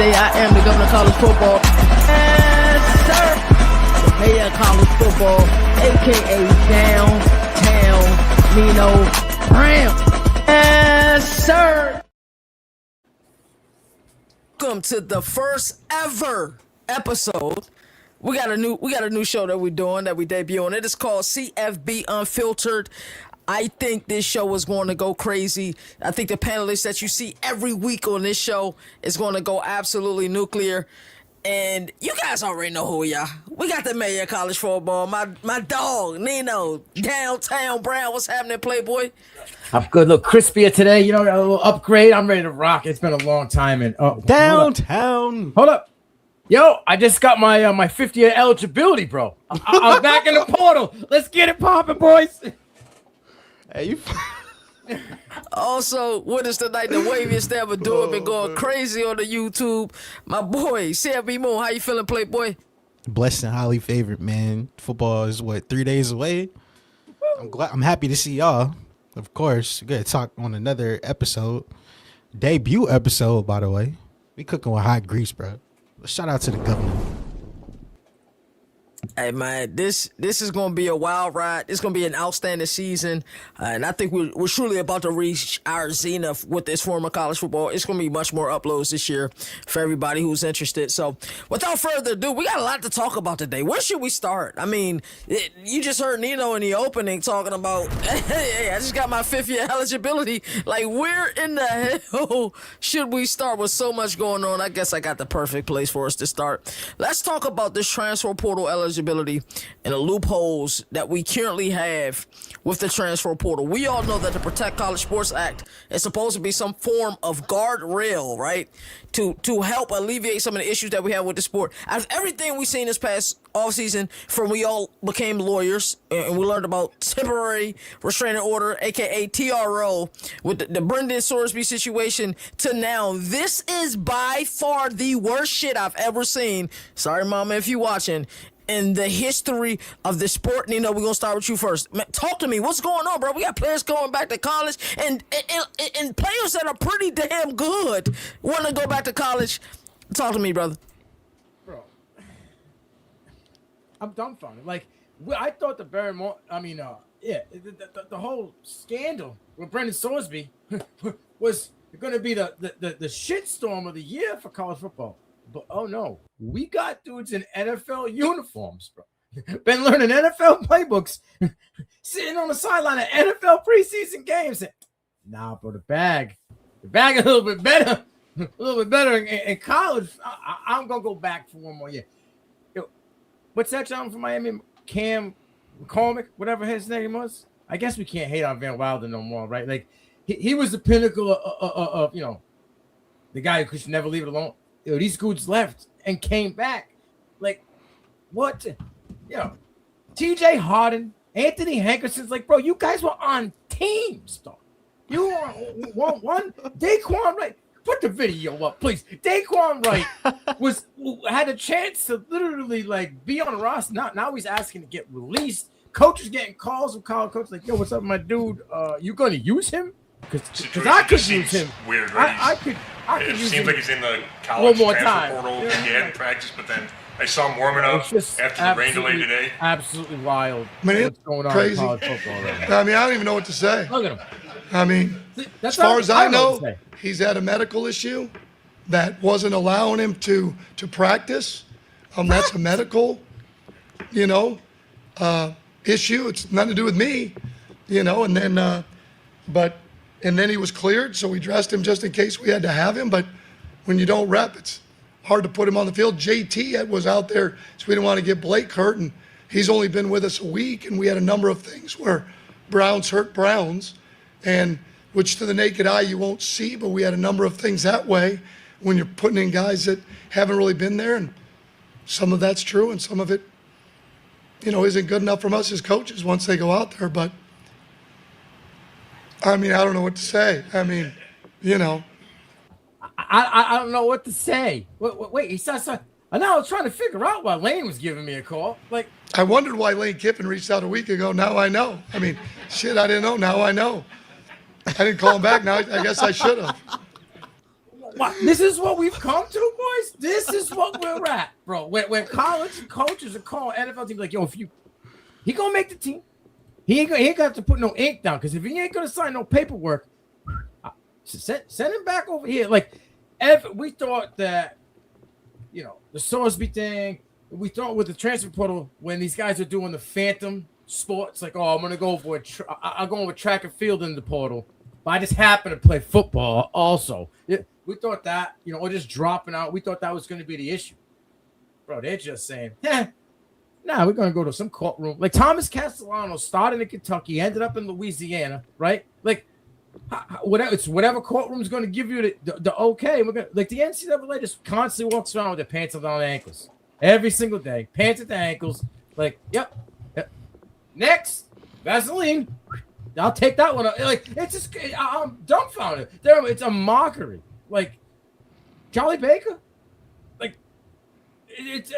today. I am the governor of college football. Yes, sir. The mayor of college football, a.k.a. Downtown Nino Brown. Yes, sir. Welcome to the first ever episode. We got a new show that we're doing, that we debuting. It is called CFB Unfiltered. I think this show is going to go crazy. I think the panelists that you see every week on this show is going to go absolutely nuclear. And you guys already know who we are. We got the mayor of college football, my dog, Nino, Downtown Brown. What's happening, Playboy? I'm good. Look crispier today. You know, a little upgrade. I'm ready to rock. It's been a long time. And Downtown. Hold up. Yo, I just got my my 50th eligibility, bro. I'm back in the portal. Let's get it popping, boys. Hey, you. Also, with us tonight, the waviest ever do it, been going crazy on the YouTube. My boy, CFB Moon, how you feeling, Playboy? Blessed and highly favored, man. Football is 3 days away. I'm happy to see y'all. Of course, we're gonna talk on another episode, debut episode, by the way. We cooking with hot grease, bro. Shout out to the governor. Hey man, this is gonna be a wild ride. It's gonna be an outstanding season, and I think we're truly about to reach our zenith with this form of college football. It's gonna be much more uploads this year for everybody who's interested. So, without further ado, we got a lot to talk about today. Where should we start? I mean, you just heard Nino in the opening talking about, hey, I just got my 5th year eligibility. Like, where in the hell should we start with so much going on? I guess I got the perfect place for us to start. Let's talk about this transfer portal eligibility and the loopholes that we currently have with the transfer portal. We all know that the Protect College Sports Act is supposed to be some form of guardrail, right? To help alleviate some of the issues that we have with the sport. Out of everything we've seen this past offseason, from we all became lawyers and we learned about temporary restraining order, aka TRO, with the Brendan Sorsby situation, to now, this is by far the worst shit I've ever seen. Sorry, mama, if you're watching. In the history of the sport. Nino, we're going to start with you first. Man, talk to me. What's going on, bro? We got players going back to college and players that are pretty damn good want to go back to college. Talk to me, brother. Bro, I'm dumbfounded. Like, I thought the Barrymore, the whole scandal with Brendan Sorsby was going to be the shitstorm of the year for college football. But oh no, we got dudes in NFL uniforms, bro. Been learning NFL playbooks, sitting on the sideline at NFL preseason games. Nah, bro, the bag a little bit better, in college. I'm gonna go back for one more year. Yo, what's that gentleman from Miami? Cam McCormick, whatever his name was. I guess we can't hate on Van Wilder no more, right? Like he was the pinnacle of the guy who could never leave it alone. Yo, these dudes left and came back. Like, what? TJ Harden, Anthony Hankerson's like, bro, you guys were on teams, though. You were one. Daquan Wright, put the video up, please. Daquan Wright had a chance to literally like be on the roster. Now he's asking to get released. Coaches getting calls from college coaches like, yo, what's up, my dude? You gonna use him? Because I could use him. Weird, right? It seems like he's in the college transfer portal again in practice, but then I saw him warming up after the rain delay today. Absolutely wild. What's going on crazy. in college football right I mean, I don't even know what to say. Look at him. I mean, as far as I know, he's had a medical issue that wasn't allowing him to practice. That's a medical, issue. It's nothing to do with me, and then, and then he was cleared, so we dressed him just in case we had to have him. But when you don't rep, it's hard to put him on the field. JT was out there, so we didn't want to get Blake hurt, and he's only been with us a week, and we had a number of things where Browns hurt Browns, and which to the naked eye you won't see, but we had a number of things that way when you're putting in guys that haven't really been there, and some of that's true, and some of it, isn't good enough from us as coaches once they go out there. But I mean, I don't know what to say. I mean, I don't know what to say. Wait, he said something. Now I was trying to figure out why Lane was giving me a call. Like, I wondered why Lane Kiffin reached out a week ago. Now I know. I mean, shit, I didn't know. Now I know. I didn't call him back. Now I guess I should have. This is what we've come to, boys. This is what we're at, bro. When college coaches are calling NFL teams like, yo, he gonna make the team. He ain't gonna have to put no ink down, because if he ain't gonna sign no paperwork, send him back over here. Like, we thought that, the Sorsby thing, we thought with the transfer portal, when these guys are doing the phantom sports, like, I'm gonna go for I'm going with track and field in the portal, but I just happen to play football also. We thought that, or just dropping out. We thought that was going to be the issue, bro. They're just saying, nah, we're going to go to some courtroom. Like Thomas Castellano started in Kentucky, ended up in Louisiana, right? Like, whatever courtroom's going to give you the okay. We're gonna, like, the NCAA just constantly walks around with their pants down their ankles every single day, pants at the ankles. Like, yep. Next, Vaseline. I'll take that one. Like, it's just, I'm dumbfounded. It's a mockery. Like, Charlie Baker. Like, it's.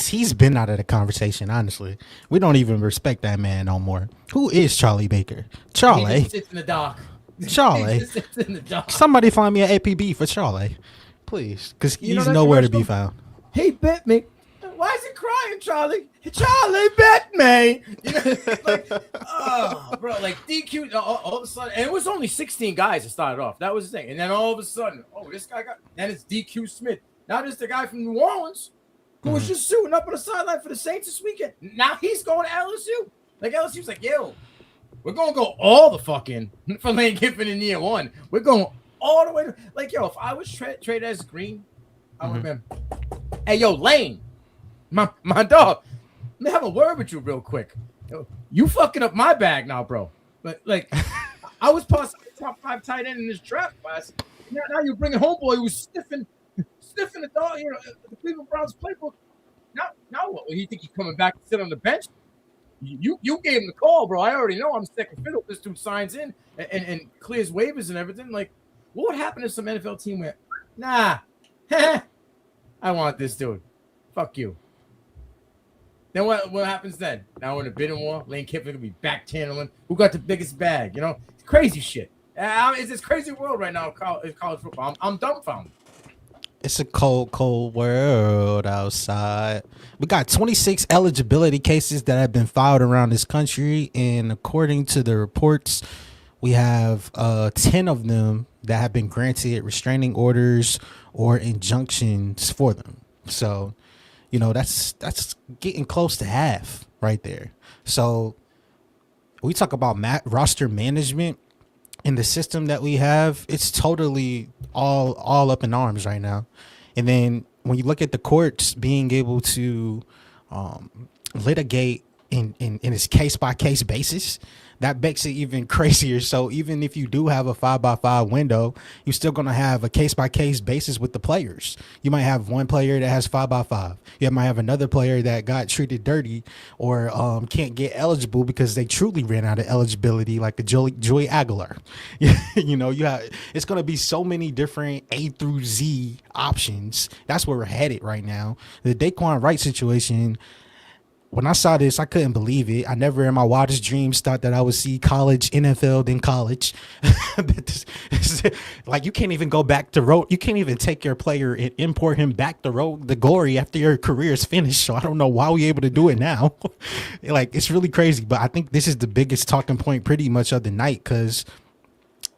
He's been out of the conversation. Honestly, we don't even respect that man no more. Who is Charlie Baker? Charlie. He just sits in the dock. Charlie. He just sits in the dock. Somebody find me an APB for Charlie, please, because he's nowhere to be found. He bit me. Why is he crying, Charlie? Charlie bit me. Bro, like DQ all of a sudden, and it was only 16 guys that started off. That was the thing. And then all of a sudden, this guy then it's DQ Smith. Now there's the guy from New Orleans who was just suiting up on the sideline for the Saints this weekend. Now he's going to LSU. Like, LSU's like, yo, we're going to go all the fucking for Lane Kiffin in year one. We're going all the way to, like, yo, if I was traded as Green, I would have been, hey, yo, Lane. My dog, let me have a word with you real quick. You fucking up my bag now, bro. But, like, I was possibly top 5 tight end in this draft class. Now you're bringing homeboy who's stiffing the dog, the Cleveland Browns playbook. Now what? You think he's coming back to sit on the bench? You gave him the call, bro. I already know I'm second fiddle. This dude signs in and clears waivers and everything. Like, what would happen if some NFL team went, nah, I want this dude. Fuck you. Then what happens then? Now we're in a bidding war. Lane Kiffin gonna be back channeling. Who got the biggest bag? It's crazy shit. It's this crazy world right now in college football. I'm dumbfounded. It's a cold, cold world outside. We got 26 eligibility cases that have been filed around this country, and according to the reports, we have 10 of them that have been granted restraining orders or injunctions for them. So, that's getting close to half right there. So we talk about roster management in the system that we have. It's totally all up in arms right now. And then when you look at the courts being able to litigate in its case-by-case basis, that makes it even crazier. So even if you do have a 5x5 window, you're still going to have a case-by-case basis with the players. You might have one player that has 5x5. You might have another player that got treated dirty or can't get eligible because they truly ran out of eligibility, like a Joey Aguilar. It's going to be so many different A through Z options. That's where we're headed right now. The Daquan Wright situation, when I saw this, I couldn't believe it. I never in my wildest dreams thought that I would see college, NFL, then college. Like, you can't even go back to road. You can't even take your player and import him back to road the glory after your career is finished. So I don't know why we're able to do it now. Like, it's really crazy. But I think this is the biggest talking point pretty much of the night, because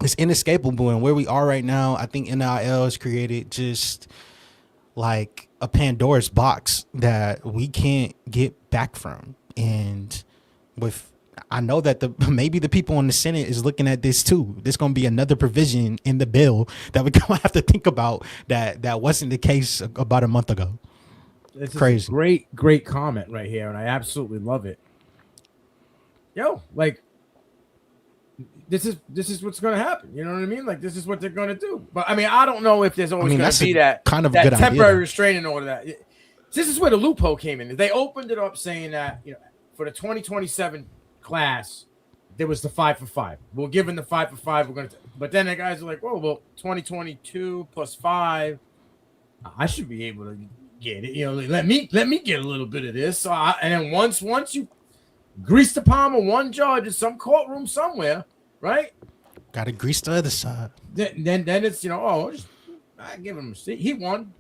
it's inescapable. And where we are right now, I think NIL has created just like a Pandora's box that we can't get back from. And I know that maybe the people in the Senate is looking at this too. There's going to be another provision in the bill that we're going to have to think about that wasn't the case about a month ago. It's crazy. Great comment right here, and I absolutely love it. Like, this is what's going to happen. You know what I mean? Like, this is what they're going to do. But I mean, I don't know if there's always going to be that kind of that good temporary idea, restraining order. That this is where the loophole came in. They opened it up saying that for the 2027 class, there was the 5 for 5. We're giving the 5 for 5. We're going to, but then the guys are like, whoa, well, 2022 plus 5, I should be able to get it. Let me get a little bit of this. So and then once you grease the palm of one judge in some courtroom somewhere, right? Got to grease the other side. Then it's I give him a seat. He won.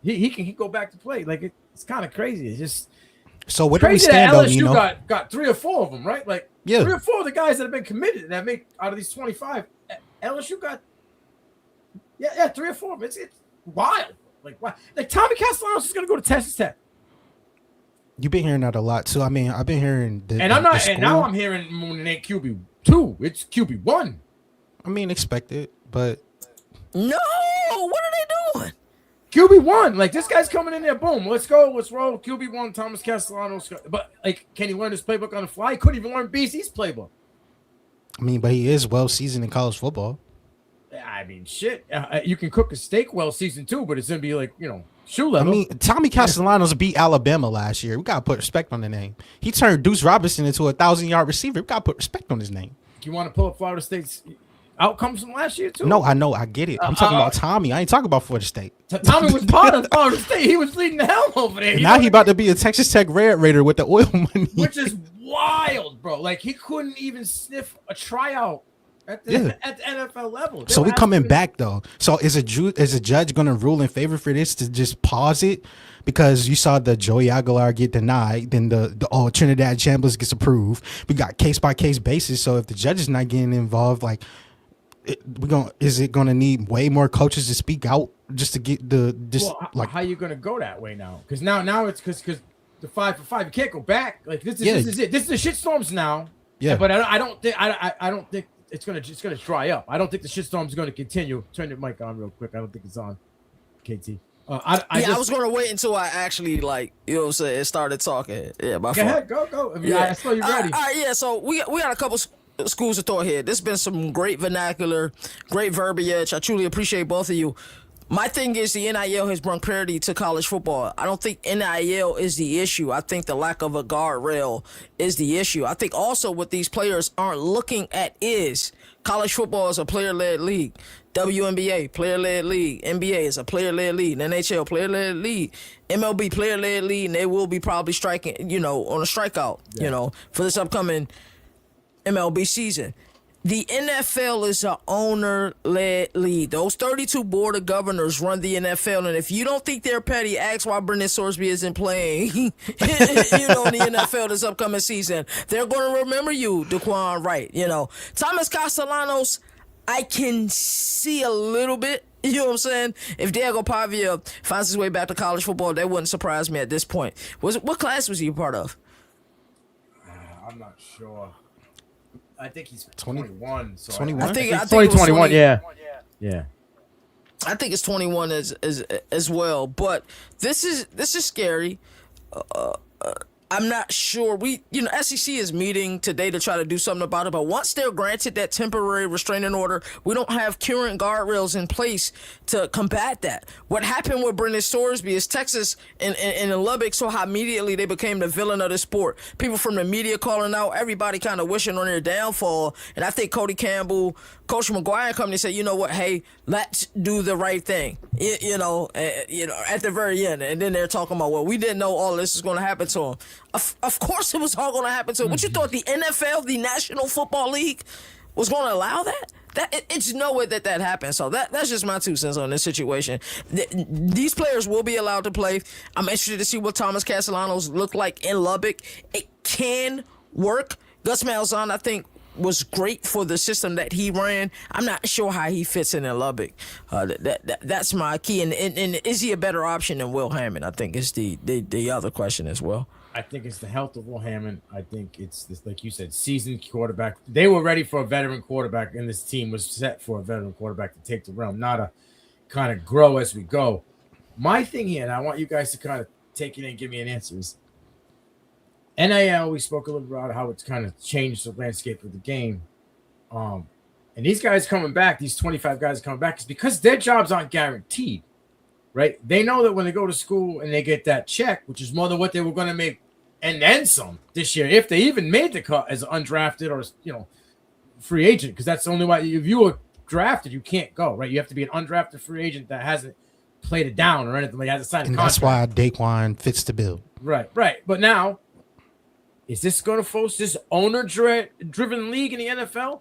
He can go back to play. Like it's kind of crazy. It's just so what do we stand on? LSU You know? got 3 or 4 of them, right? Like 3 or 4 of the guys that have been committed that make out of these 25. LSU got 3 or 4 of them. It's wild. Like Tommy Castellanos is going to go to Texas Tech. You've been hearing that a lot too. I mean, I've been hearing and I'm not. And now I'm hearing when it ain't QB2, it's QB1. I mean, expected, but no. What are they doing? QB1, like this guy's coming in there. Boom, let's go, let's roll. QB1, Thomas Castellanos. But like, can he learn his playbook on the fly? He couldn't even learn BC's playbook. I mean, but he is well seasoned in college football. I mean, shit. You can cook a steak well seasoned too, but it's gonna be like shoe level. I mean, Tommy Castellanos beat Alabama last year. We gotta put respect on the name. He turned Deuce Robinson into a 1,000-yard receiver. We gotta put respect on his name. You want to pull up Florida State's outcomes from last year too? No, I know, I get it. I'm talking about Tommy. I ain't talking about Florida State. Tommy was part of Florida State. He was leading the hell over there. Now he about to be a Texas Tech Red Raider with the oil money, which is wild, bro. Like he couldn't even sniff a tryout at the NFL level. So we coming back though. So is a judge going to rule in favor for this to just pause it? Because you saw the Joey Aguilar get denied, then the Trinidad Chambliss gets approved. We got case by case basis. So if the judge is not getting involved, like is it going to need way more coaches to speak out just to get how you going to go that way now? Because now it's because the 5 for 5 you can't go back. Like this is it. This is the shitstorms now. Yeah, but I don't think it's gonna dry up. I don't think the shitstorm is gonna continue. Turn your mic on real quick. I don't think it's on, KT. I was gonna wait until I actually started talking. Yeah, go ahead, go. I saw you ready. All right, yeah. So we got a couple schools of thought here. There's been some great vernacular, great verbiage. I truly appreciate both of you. My thing is the NIL has brought parity to college football. I don't think NIL is the issue. I think the lack of a guardrail is the issue. I think also what these players aren't looking at is college football is a player-led league. WNBA, player-led league. NBA is a player-led league. NHL, player-led league. MLB, player-led league. And they will be probably striking, on a strikeout, for this upcoming MLB season. The NFL is an owner-led league. Those 32 board of governors run the NFL, and if you don't think they're petty, ask why Brendan Sorsby isn't playing, in the NFL this upcoming season. They're going to remember you, Daquan Wright. Thomas Castellanos, I can see a little bit. You know what I'm saying? If Diego Pavia finds his way back to college football, that wouldn't surprise me at this point. What class was he a part of? I'm not sure. I think he's 21. So 21. I think 2021. Yeah. I think it's 21 as well. But this is scary. I'm not sure. SEC is meeting today to try to do something about it. But once they're granted that temporary restraining order, we don't have current guardrails in place to combat that. What happened with Brendan Sorsby is Texas and Lubbock saw how immediately they became the villain of the sport. People from the media calling out, everybody kind of wishing on their downfall. And I think Cody Campbell, Coach McGuire and company said, you know what, hey, let's do the right thing. At the very end. And then they're talking about, well, we didn't know all this was going to happen to him. Of course it was all going to happen to him. What you thought the NFL, the National Football League, was going to allow that? It's no way that happened. So that's just my 2 cents on this situation. These players will be allowed to play. I'm interested to see what Thomas Castellanos looked like in Lubbock. It can work. Gus Malzahn, I think, was great for the system that he ran. I'm not sure how he fits in Lubbock. That's my key. And is he a better option than Will Hammond? I think is the other question as well. I think it's the health of Will Hammond. I think it's this, like you said, seasoned quarterback. They were ready for a veteran quarterback, and this team was set for a veteran quarterback to take the realm, not a kind of grow as we go. My thing here, and I want you guys to kind of take it and give me an answer, is NIL, we spoke a little about how it's kind of changed the landscape of the game. And these guys coming back, these 25 guys coming back, is because their jobs aren't guaranteed, right? They know that when they go to school and they get that check, which is more than what they were going to make and then some this year, if they even made the cut as undrafted or, free agent, because that's the only way. If you were drafted, you can't go, right? You have to be an undrafted free agent that hasn't played it down or anything. Like hasn't signed a contract. That's why Daquan fits the bill. Right. But now, is this going to force this owner-driven league in the NFL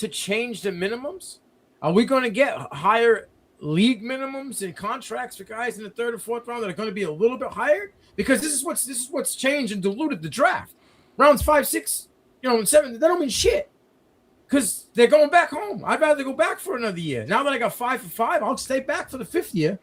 to change the minimums? Are we going to get higher league minimums and contracts for guys in the third or fourth round that are going to be a little bit higher? Because this is what's changed and diluted the draft. Rounds 5, 6, and 7, they don't mean shit. Because they're going back home. I'd rather go back for another year. Now that I got 5 for 5, I'll stay back for the 5th year,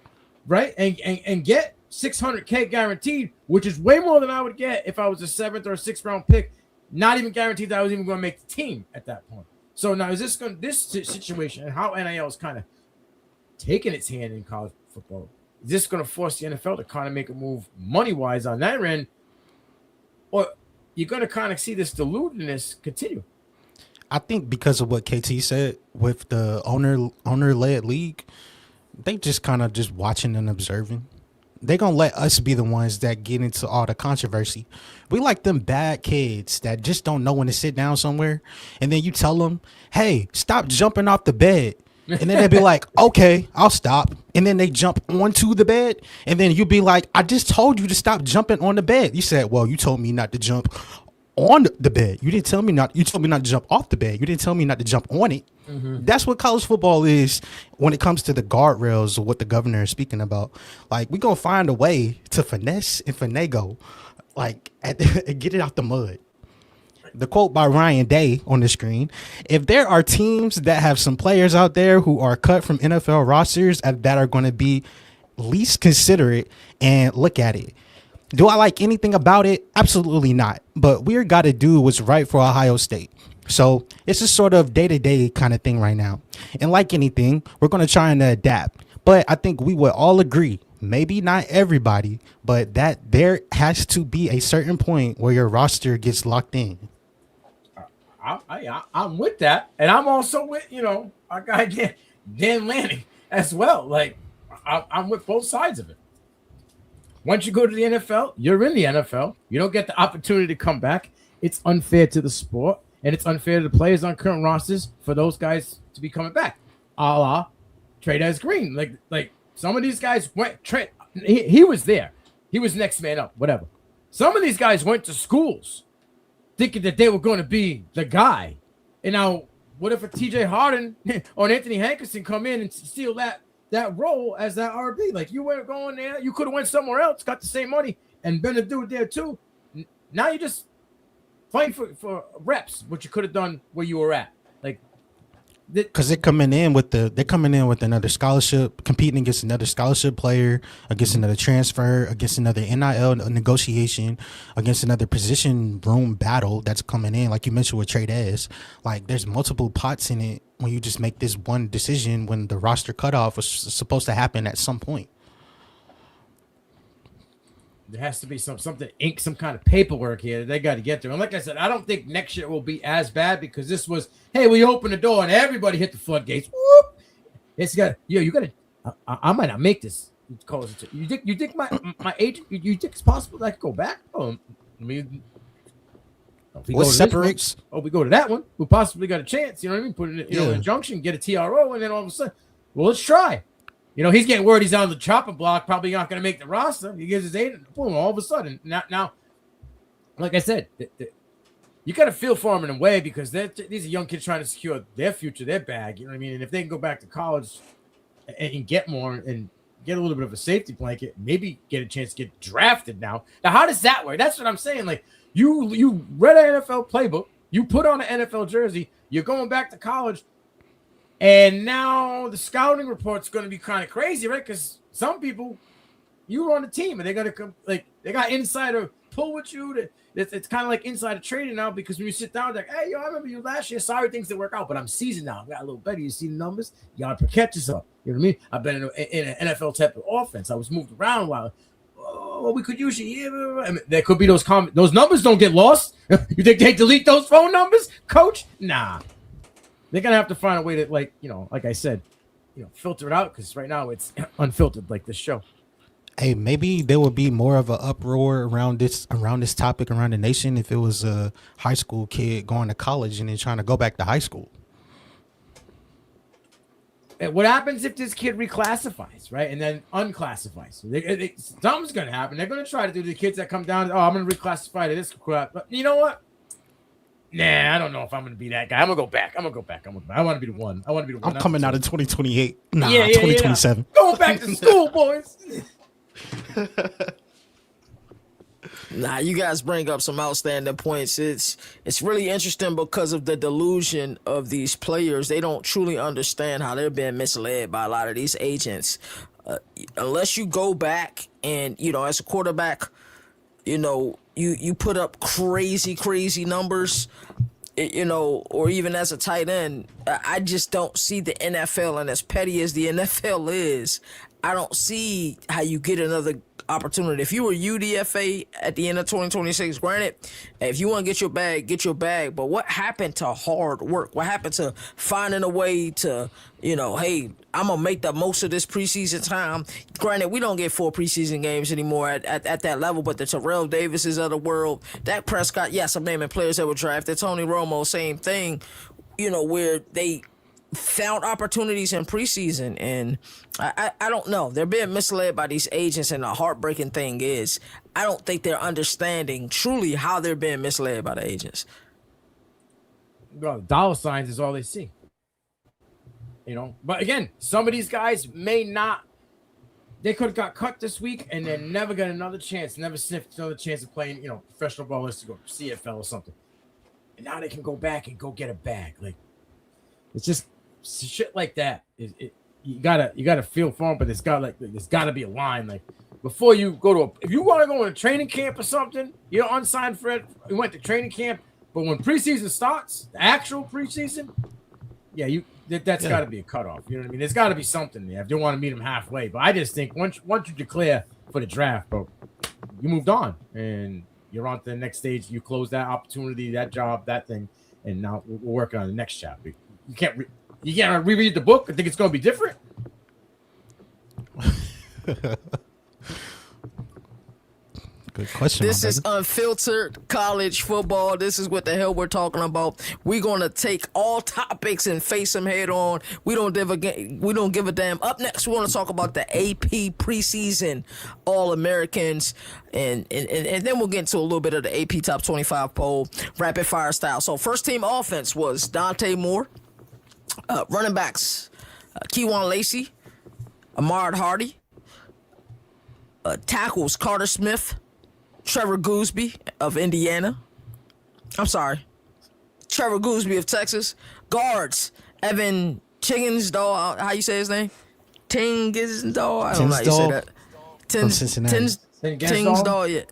right? And get $600K guaranteed, which is way more than I would get if I was a 7th or 6th round pick. Not even guaranteed that I was even going to make the team at that point. So now is this situation and how NIL is kind of taking its hand in college football? Is this going to force the NFL to kind of make a move money-wise on that end? Or you're going to kind of see this dilutedness continue? I think because of what KT said with the owner-led league, they just kind of just watching and observing. They're going to let us be the ones that get into all the controversy. We like them bad kids that just don't know when to sit down somewhere. And then you tell them, hey, stop jumping off the bed. And then they'll be like, okay, I'll stop. And then they jump onto the bed. And then you'll be like, I just told you to stop jumping on the bed. You said, well, you told me not to jump on the bed. You didn't tell me not. You told me not to jump off the bed. You didn't tell me not to jump on it. Mm-hmm. That's what college football is when it comes to the guardrails of what the governor is speaking about. Like, we're going to find a way to finesse and finagle, like, get it out the mud. The quote by Ryan Day on the screen: if there are teams that have some players out there who are cut from NFL rosters that are going to be least considerate and look at it. Do I like anything about it? Absolutely not. But we got to do what's right for Ohio State. So it's a sort of day-to-day kind of thing right now. And like anything, we're going to try and adapt. But I think we would all agree, maybe not everybody, but that there has to be a certain point where your roster gets locked in. I'm with that. And I'm also with, our guy Dan Lanning as well. Like, I'm with both sides of it. Once you go to the NFL, you're in the NFL. You don't get the opportunity to come back. It's unfair to the sport, and it's unfair to the players on current rosters for those guys to be coming back. A la Trey Green. Like some of these guys went. He was there. He was next man up. Whatever. Some of these guys went to schools thinking that they were going to be the guy. And now, what if a T.J. Harden or an Anthony Hankerson come in and steal that role as that RB? Like, you weren't going there. You could have went somewhere else, got the same money, and been a dude there too. Now you just fighting for reps, what you could have done where you were at. Like, because they're coming in with another scholarship, competing against another scholarship player, against another transfer, against another NIL negotiation, against another position room battle that's coming in. Like you mentioned with Trey Dez, like there's multiple pots in it when you just make this one decision when the roster cutoff was supposed to happen at some point. There has to be some kind of paperwork here that they got to get through. And like I said, I don't think next year will be as bad because this was, hey, we opened the door and everybody hit the floodgates. Whoop! It's got you got to. I might not make this. You think my agent? You think it's possible that I could go back? Oh, I mean, what separates? We go to that one. We possibly got a chance. You know what I mean? Put it in an injunction, get a TRO, and then all of a sudden, well, let's try. He's getting word he's on the chopping block, probably not going to make the roster. He gives his agent, boom, all of a sudden. Now, like I said, you got to feel for him in a way because these are young kids trying to secure their future, their bag. You know what I mean? And if they can go back to college and get more and get a little bit of a safety blanket, maybe get a chance to get drafted now. Now, how does that work? That's what I'm saying. Like, you read an NFL playbook, you put on an NFL jersey, you're going back to college, and now the scouting report's going to be kind of crazy, right? Because some people, you were on the team, and they're going to come, like, they got insider pull with you. It's kind of like insider trading now because when you sit down, like, hey, I remember you last year. Sorry things didn't work out, but I'm seasoned now. I got a little better. You see the numbers? You got to catch yourself. You know what I mean? I've been in an NFL type of offense. I was moved around a while. Oh, we could use you. Yeah, I mean, there could be those comments. Those numbers don't get lost. You think they delete those phone numbers, coach? Nah. They're going to have to find a way to, like I said, filter it out because right now it's unfiltered like this show. Hey, maybe there would be more of an uproar around this topic around the nation if it was a high school kid going to college and then trying to go back to high school. And what happens if this kid reclassifies, right, and then unclassifies? Something's going to happen. They're going to try to do the kids that come down. Oh, I'm going to reclassify to this crap. But you know what? Nah, I don't know if I'm gonna be that guy. I'm gonna go back. I want to be the one. I'm coming out in 2028. Nah, yeah, 2027. Yeah. Going back to school, boys. Nah, you guys bring up some outstanding points. It's really interesting because of the delusion of these players. They don't truly understand how they're being misled by a lot of these agents. Unless you go back and, as a quarterback, you put up crazy numbers, or even as a tight end. I just don't see the NFL, and as petty as the NFL is, I don't see how you get another opportunity. If you were UDFA at the end of 2026, granted, if you want to get your bag. But what happened to hard work? What happened to finding a way to, hey, I'm going to make the most of this preseason time? Granted, we don't get 4 preseason games anymore at that level, but the Terrell Davises of the world, Dak Prescott, yes, I'm naming players that were drafted. Tony Romo, same thing, where they found opportunities in preseason, and I don't know. They're being misled by these agents, and the heartbreaking thing is I don't think they're understanding truly how they're being misled by the agents. Well, dollar signs is all they see. But again, some of these guys may not. They could have got cut this week and then never got another chance, never sniffed another chance of playing, professional ball, to go CFL or something. And now they can go back and go get a bag. Like, it's just shit like that. You gotta feel for them, but there's gotta be a line. Like, before you go if you want to go in a training camp or something, you're unsigned for it. You went to training camp, but when preseason starts, the actual preseason, that's got to be a cutoff. You know what I mean? There's got to be something there if you want to meet them halfway. But I just think once you declare for the draft, bro, you moved on and you're on to the next stage. You close that opportunity, that job, that thing, and now we're working on the next chapter. You can't reread the book. I think it's going to be different. Good question. This is Unfiltered College Football. This is what the hell we're talking about. We're going to take all topics and face them head on. We don't give a damn. Up next, we want to talk about the AP Preseason All-Americans, and then we'll get into a little bit of the AP Top 25 poll, rapid fire style. So first team offense was Dante Moore. Running backs, Keywan Lacey, Ahmad Hardy. Tackles, Carter Smith, Trevor Gooseby of Indiana. Trevor Gooseby of Texas. Guards, Evan Tingsdahl. How you say his name? Tingsdahl? I don't know how you say that. From Cincinnati. Tingsdahl, yeah.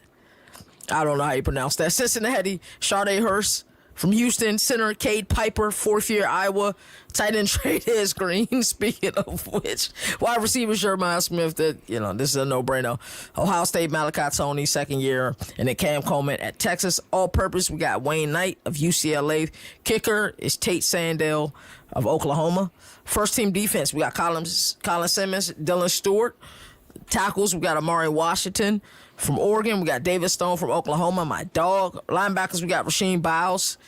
I don't know how you pronounce that. Cincinnati, Sade Hurst. From Houston, center Cade Piper, 4th-year Iowa. Tight end Trey Green. Speaking of which, wide receivers Jeremiah Smith. This is a no-brainer. Ohio State Malachi Tony, 2nd year, and then Cam Coleman at Texas. All-purpose, we got Wayne Knight of UCLA. Kicker is Tate Sandell of Oklahoma. First team defense, we got Colin Simmons, Dylan Stewart. Tackles, we got Amari Washington from Oregon. We got David Stone from Oklahoma, my dog. Linebackers, we got Rasheem Biles.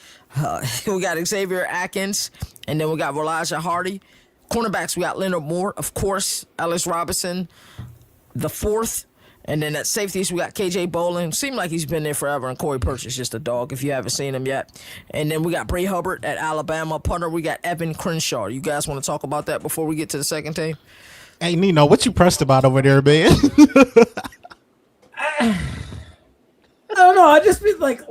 We got Xavier Atkins. And then we got Elijah Hardy. Cornerbacks, we got Leonard Moore, of course. Ellis Robinson, the 4th. And then at safeties, we got KJ Bolin. Seemed like he's been there forever. And Corey Perch is just a dog if you haven't seen him yet. And then we got Bray Hubbard at Alabama. Punter, we got Evan Crenshaw. You guys want to talk about that before we get to the second team? Hey, Nino, what you pressed about over there, man? I don't know. I just feel like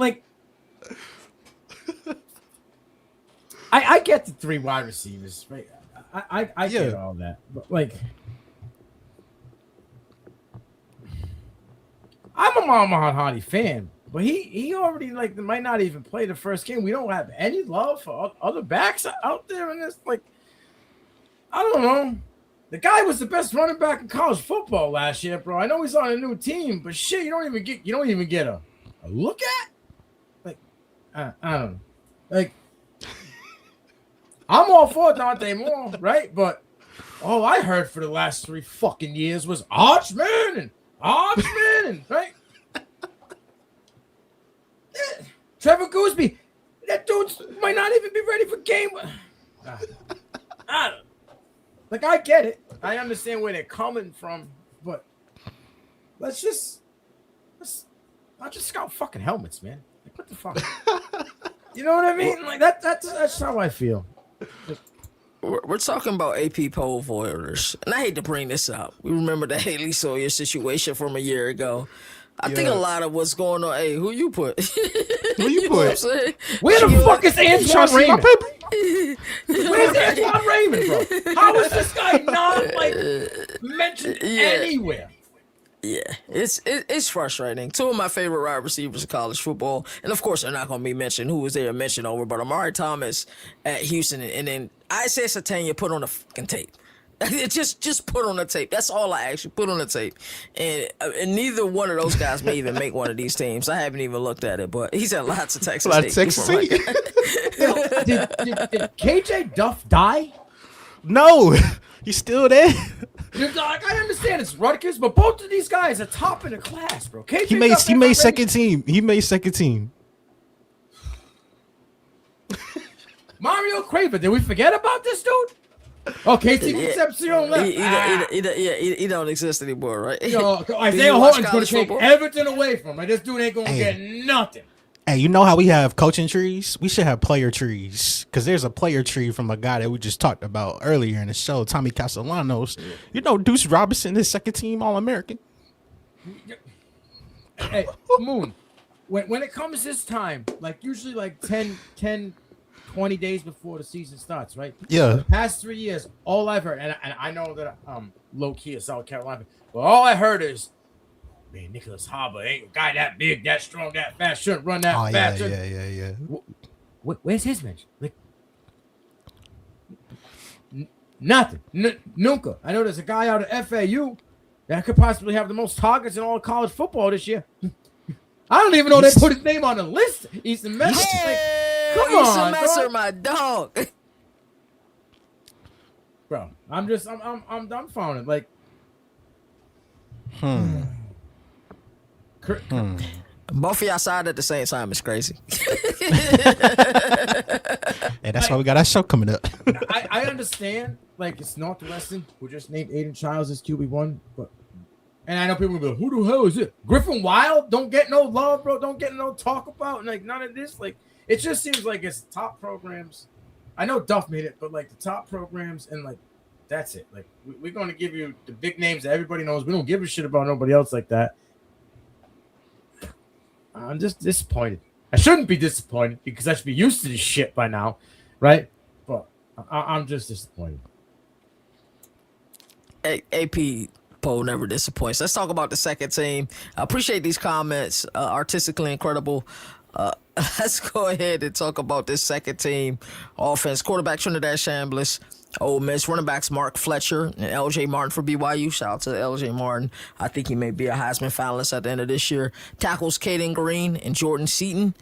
I get the 3 wide receivers, right? I get all that, but I'm a Muhammad Hardy fan, but he already might not even play the first game. We don't have any love for other backs out there, and it's I don't know. The guy was the best running back in college football last year, bro. I know he's on a new team, but shit, you don't even get a look at. I don't know. I'm all for Dante Moore, right? But all I heard for the last 3 fucking years was Archman, right? Yeah. Trevor Gooseby, that dude might not even be ready for game. I don't. I get it. I understand where they're coming from, but let's not just scout fucking helmets, man. What the fuck? You know what I mean? Like that's how I feel. We're talking about AP poll voters, and I hate to bring this up. We remember the Haley Sawyer situation from a year ago. I think a lot of what's going on. Hey, who you put? Who you put? Where the fuck is Antoine Raymond? Where's Antoine Raymond, bro? How is this guy not like mentioned anywhere? Yeah, it's frustrating. Two of my favorite wide receivers in college football, and of course they're not going to be mentioned. Who was there mentioned over? But Amari Thomas at Houston, and then Isaiah Satania put on the fucking tape. just put on the tape. That's all I actually put on the tape. And neither one of those guys may even make one of these teams. I haven't even looked at it, but he's at lots of Texas State. Did KJ Duff die? No, he's still there. Like, I understand it's Rutgers, but both of these guys are top in the class, bro. KJ He made second team. He made second team. Mario Craven, did we forget about this dude? Oh, Casey Concepcion left. He don't exist anymore, right? Isaiah Horton's going to take everything away from him. Like, this dude ain't going to get nothing. Hey, you know how we have coaching trees? We should have player trees, because there's a player tree from a guy that we just talked about earlier in the show, Tommy Castellanos. You know, Deuce Robinson is second team All-American. Hey, Moon, when it comes this time, like usually like 10, 20 days before the season starts, right? Yeah. For the past 3 years, all I've heard, and I know that I'm low-key in South Carolina, but all I heard is, man, Nicholas Harbor ain't a guy that big, that strong, that fast, shouldn't run that fast. Yeah. Where's his mention? Like, nothing. Nunca. I know there's a guy out of FAU that could possibly have the most targets in all of college football this year. I don't even know they put his name on the list. Easton Messer. Come on, Messer, my dog. Bro, I'm dumbfounded. Like, Both of y'all side at the same time is crazy. And that's why we got our show coming up. I understand, like, it's Northwestern who just named Aiden Childs as QB1, but and I know people will be like, who the hell is it? Griffin Wild don't get no love, bro. Don't get no talk about. Like, none of this. Like, it just seems like it's top programs. I know Duff made it, but like the top programs and like that's it. Like we're going to give you the big names that everybody knows. We don't give a shit about nobody else like that. I'm just disappointed. I shouldn't be disappointed because I should be used to this shit by now, right? But I'm just disappointed. AP poll never disappoints. Let's talk about the second team. I appreciate these comments. Artistically incredible. Let's go ahead and talk about this second team offense. Quarterback Trinidad Chambliss, Ole Miss. Running backs Mark Fletcher and LJ Martin for BYU. Shout out to LJ Martin. I think he may be a Heisman finalist at the end of this year. Tackles Caden Green and Jordan Seaton.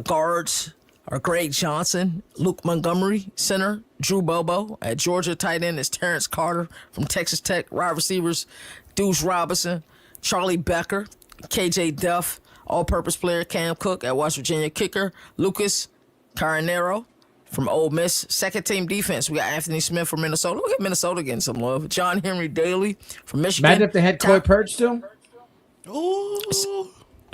Guards are Greg Johnson, Luke Montgomery. Center Drew Bobo. At Georgia, tight end is Terrence Carter from Texas Tech. Wide receivers Deuce Robinson, Charlie Becker, KJ Duff. All-purpose player Cam Cook at West Virginia. Kicker Lucas Carinero from Ole Miss. Second team defense, we got Anthony Smith from Minnesota. Look at Minnesota getting some love. John Henry Daly from Michigan. Imagine if they had Coy Perch still. Ooh.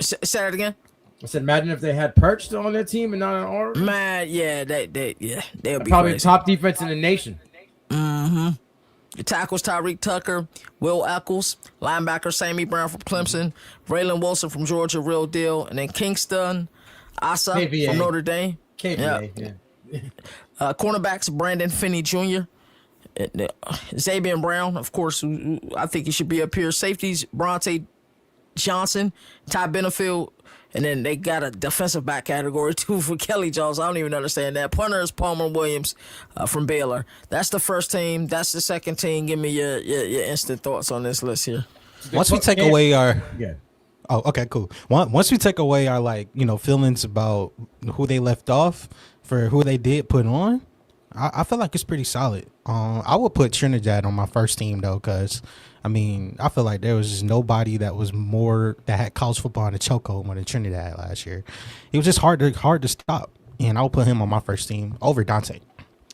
Say that again. I said, imagine if they had Perch still on their team and not an Oregon. Man, yeah, they'll be probably crazy. Top defense in the nation. Mm-hmm. The tackles Tyreek Tucker, Will Eccles, linebacker Sammy Brown from Clemson, Braylon Wilson from Georgia, real deal, and then Kingston Asa KVA. from Notre Dame. KVA, yeah. Cornerbacks Brandon Finney Jr., Xavier Brown, of course, I think he should be up here. Safeties Bronte Johnson, Ty Benefield, and then they got a defensive back category too for Kelly Jones. I don't even understand that. Punter is Palmer Williams from Baylor. That's the first team. That's the second team. Give me your instant thoughts on this list here. Once we take away our Yeah. Oh, okay, cool. Once we take away our feelings about who they left off for who they did put on, I feel like it's pretty solid. I would put Trinidad on my first team though, because I feel like there was just nobody that had college football in the chokehold more than Trinidad last year. It was just hard to stop, and I would put him on my first team over Dante.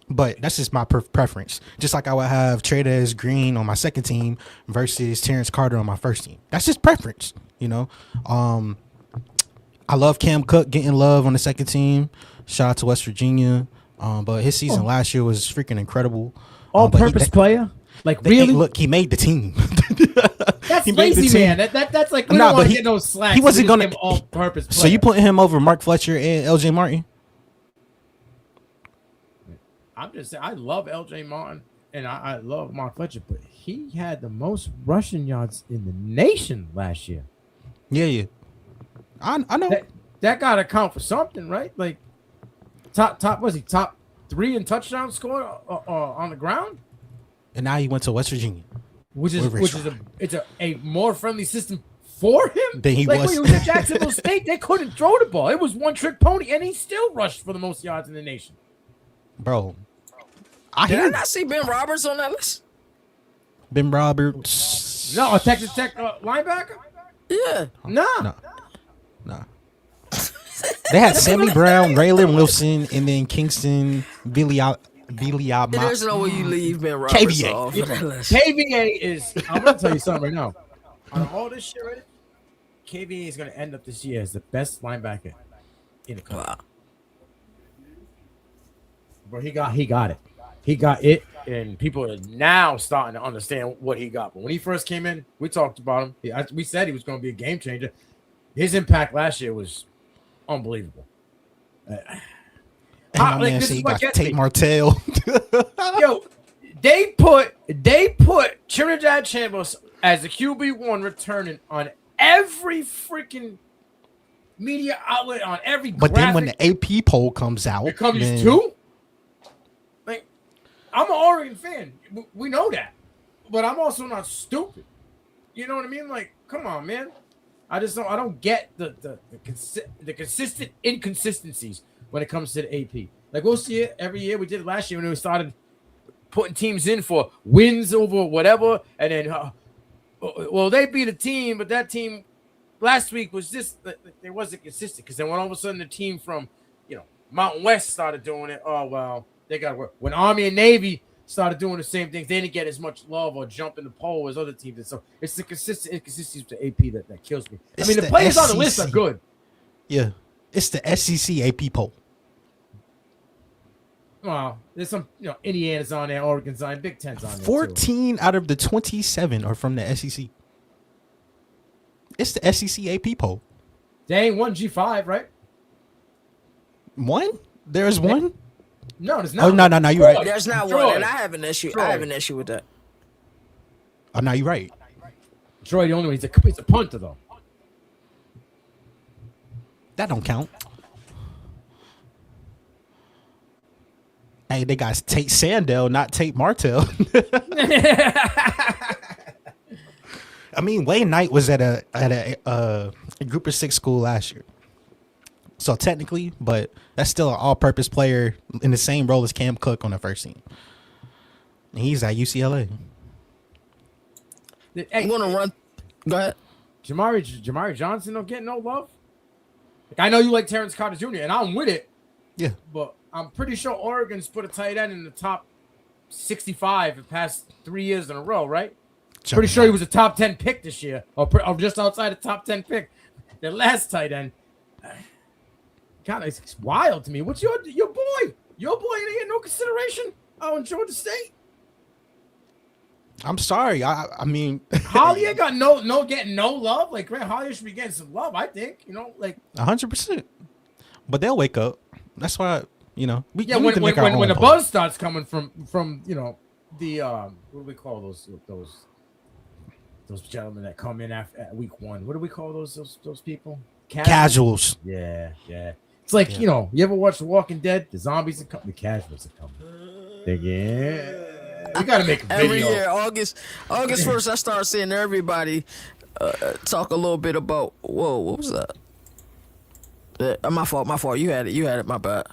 But that's just my preference. Just like I would have Tradez Green on my second team versus Terrence Carter on my first team. That's just preference, you know. I love Cam Cook getting love on the second team. Shout out to West Virginia. But his season last year was freaking incredible. All-purpose player? Like, really? Look, he made the team. That's lazy, man. That's like, we don't want to get no slack. He wasn't going to all-purpose player. So you putting him over Mark Fletcher and LJ Martin? I'm just saying, I love LJ Martin and I love Mark Fletcher, but he had the most rushing yards in the nation last year. Yeah. I know. That got to count for something, right? Like, was he top 3 in touchdown score on the ground? And now he went to West Virginia, which is a more friendly system for him than he was. When he was at Jacksonville State, they couldn't throw the ball. It was one-trick pony, and he still rushed for the most yards in the nation. Bro, did I not see Ben Roberts on that list? Ben Roberts? No, a Texas Tech linebacker? Yeah. Nah. They had Sammy Brown, Raylan Wilson, and then Kingston Viliama. There's no way you leave Ben Roberts KVA. off of that list. KVA is, I'm going to tell you something right now. On all this shit right KVA is going to end up this year as the best linebacker in the country. Wow. But he got it. He got it, and people are now starting to understand what he got. But when he first came in, we talked about him. We said he was going to be a game changer. His impact last year was unbelievable. My man said he got Tate Martell. Yo, they put Trinidad Chambers as the QB1 returning on every freaking media outlet, on every But graphic. then when the AP poll comes out, it comes too. Like, I'm an Oregon fan. We know that. But I'm also not stupid. You know what I mean? Like, come on, man. I don't get the consistent inconsistencies when it comes to the AP. Like, we'll see it every year. We did it last year when we started putting teams in for wins over whatever. And then, well, they beat a team, but that team last week was just, they wasn't consistent. Because then when all of a sudden the team from, Mountain West started doing it, oh, well, they got to work. When Army and Navy started doing the same things, they didn't get as much love or jump in the poll as other teams. And so it's the consistent inconsistencies with the AP that kills me. It's the players on the list are good. Yeah. It's the SEC AP poll. Well, there's some, Indiana's on there, Oregon's on there, Big Ten's on there. 14 out of the 27 are from the SEC. It's the SEC AP poll. They ain't one G5, right? One? There's one? No, there's not. Oh, no, you're right. There's not one, and I have an issue. I have an issue with that. Oh, no, you're right. Troy, the only one, he's a punter, though. That don't count. Hey, they got Tate Sandell, not Tate Martell. I mean, Wayne Knight was at a group of 6 school last year. So technically, but that's still an all-purpose player in the same role as Cam Cook on the first team. And he's at UCLA. Hey, I'm gonna run. Go ahead. Jamari Johnson don't get no love. Like, I know you like Terrence Carter Jr. and I'm with it. Yeah, but I'm pretty sure Oregon's put a tight end in the top 65 the past 3 years in a row, right? Pretty sure he was a top 10 pick this year, or just outside the top 10 pick. The last tight end. God, it's wild to me. What's your boy? Your boy didn't get no consideration in Georgia State. I'm sorry. I mean, Hollier got getting no love. Like, Grant Hollier should be getting some love, I think. 100%. But they'll wake up. That's why we when the buzz starts coming from the what do we call those gentlemen that come in at week 1? What do we call those people? Casuals. Yeah. It's like, you ever watch The Walking Dead? The zombies are coming, the casuals are coming. Yeah. We gotta make a video. Every year, August 1st, I start seeing everybody talk a little bit about. Whoa, what was that? My fault. You had it. My bad.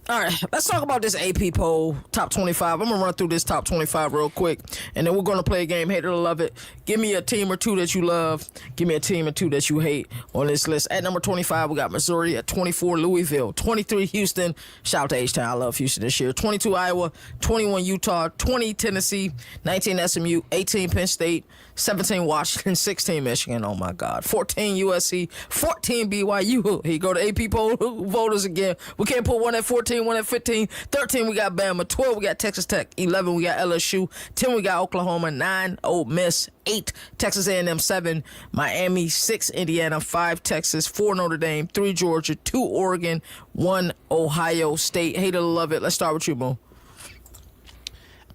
All right, let's talk about this AP poll, top 25. I'm going to run through this top 25 real quick, and then we're going to play a game, hate it or love it. Give me a team or two that you love. Give me a team or two that you hate on this list. At number 25, we got Missouri. At 24, Louisville. 23, Houston. Shout out to H-Town. I love Houston this year. 22, Iowa. 21, Utah. 20, Tennessee. 19, SMU. 18, Penn State. 17, Washington. 16, Michigan. Oh, my God. 14, USC. 14, BYU. Here you go to AP poll voters again. We can't put one at 14, one at 15. 13, we got Bama. 12, we got Texas Tech. 11, we got LSU. 10, we got Oklahoma. 9, Ole Miss. 8, Texas A&M. 7, Miami. 6, Indiana. 5, Texas. 4, Notre Dame. 3, Georgia. 2, Oregon. 1, Ohio State. Hate it or love it. Let's start with you, Boom.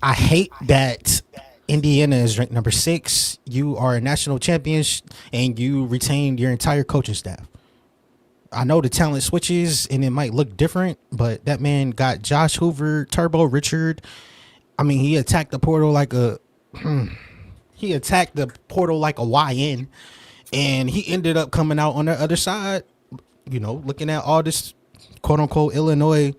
I hate that Indiana is ranked number 6. You are a national champion and you retained your entire coaching staff. I know the talent switches and it might look different, but that man got Josh Hoover, Turbo Richard. I mean, he attacked the portal like a YN, and he ended up coming out on the other side, you know, looking at all this quote unquote Illinois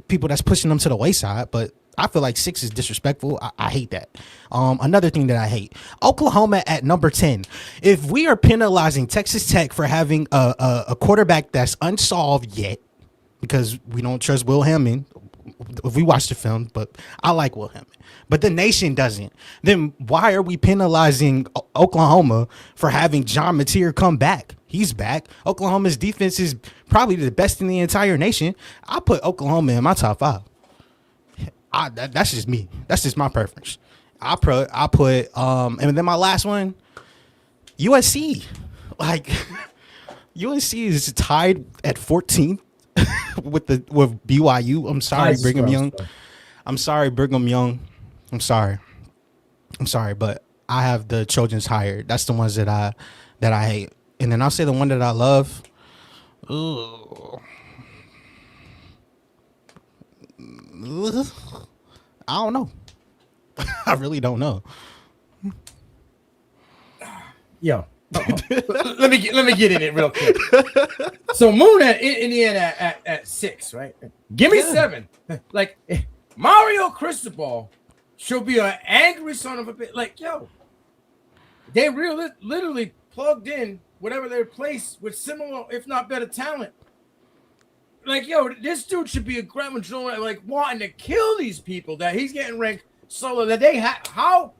people that's pushing them to the wayside. But I feel like 6 is disrespectful. I hate that. Another thing that I hate, Oklahoma at number 10. If we are penalizing Texas Tech for having a quarterback that's unsolved yet, because we don't trust Will Hammond, if we watch the film, but I like Will Hammond, but the nation doesn't, then why are we penalizing Oklahoma for having John Mateer come back? He's back. Oklahoma's defense is probably the best in the entire nation. I put Oklahoma in my top 5. That's just me. That's just my preference. I put and then my last one, USC. Like USC is tied at 14th with BYU. I'm sorry, Brigham Young. I'm sorry, Brigham Young. I'm sorry, but I have the Trojans higher. That's the ones that I hate. And then I'll say the one that I love. Ooh. I don't know. I really don't know. Yo, let me get in it real quick. So Moon at Indiana at 6, right? Give me 7. Like Mario Cristobal should be an angry son of a bitch. Like yo, they literally plugged in whatever they replaced with similar, if not better, talent. Like, yo, this dude should be a grandma drone, like wanting to kill these people that he's getting ranked so low that they how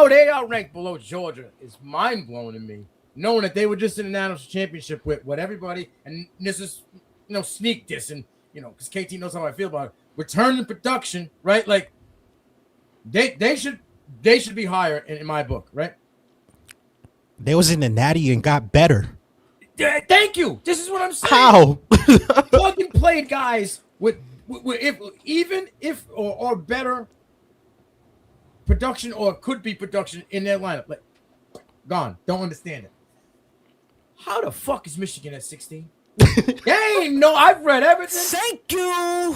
they outranked below Georgia is mind blowing to me. Knowing that they were just in the national championship with everybody, and this is sneak this, and because KT knows how I feel about it. Return to production, right? Like they should be higher in my book, right? They was in the Natty and got better. Yeah, thank you. This is what I'm saying. How? Plug and play guys with if better production, or could be production in their lineup. Like gone. Don't understand it. How the fuck is Michigan at 16? I've read everything. Thank you.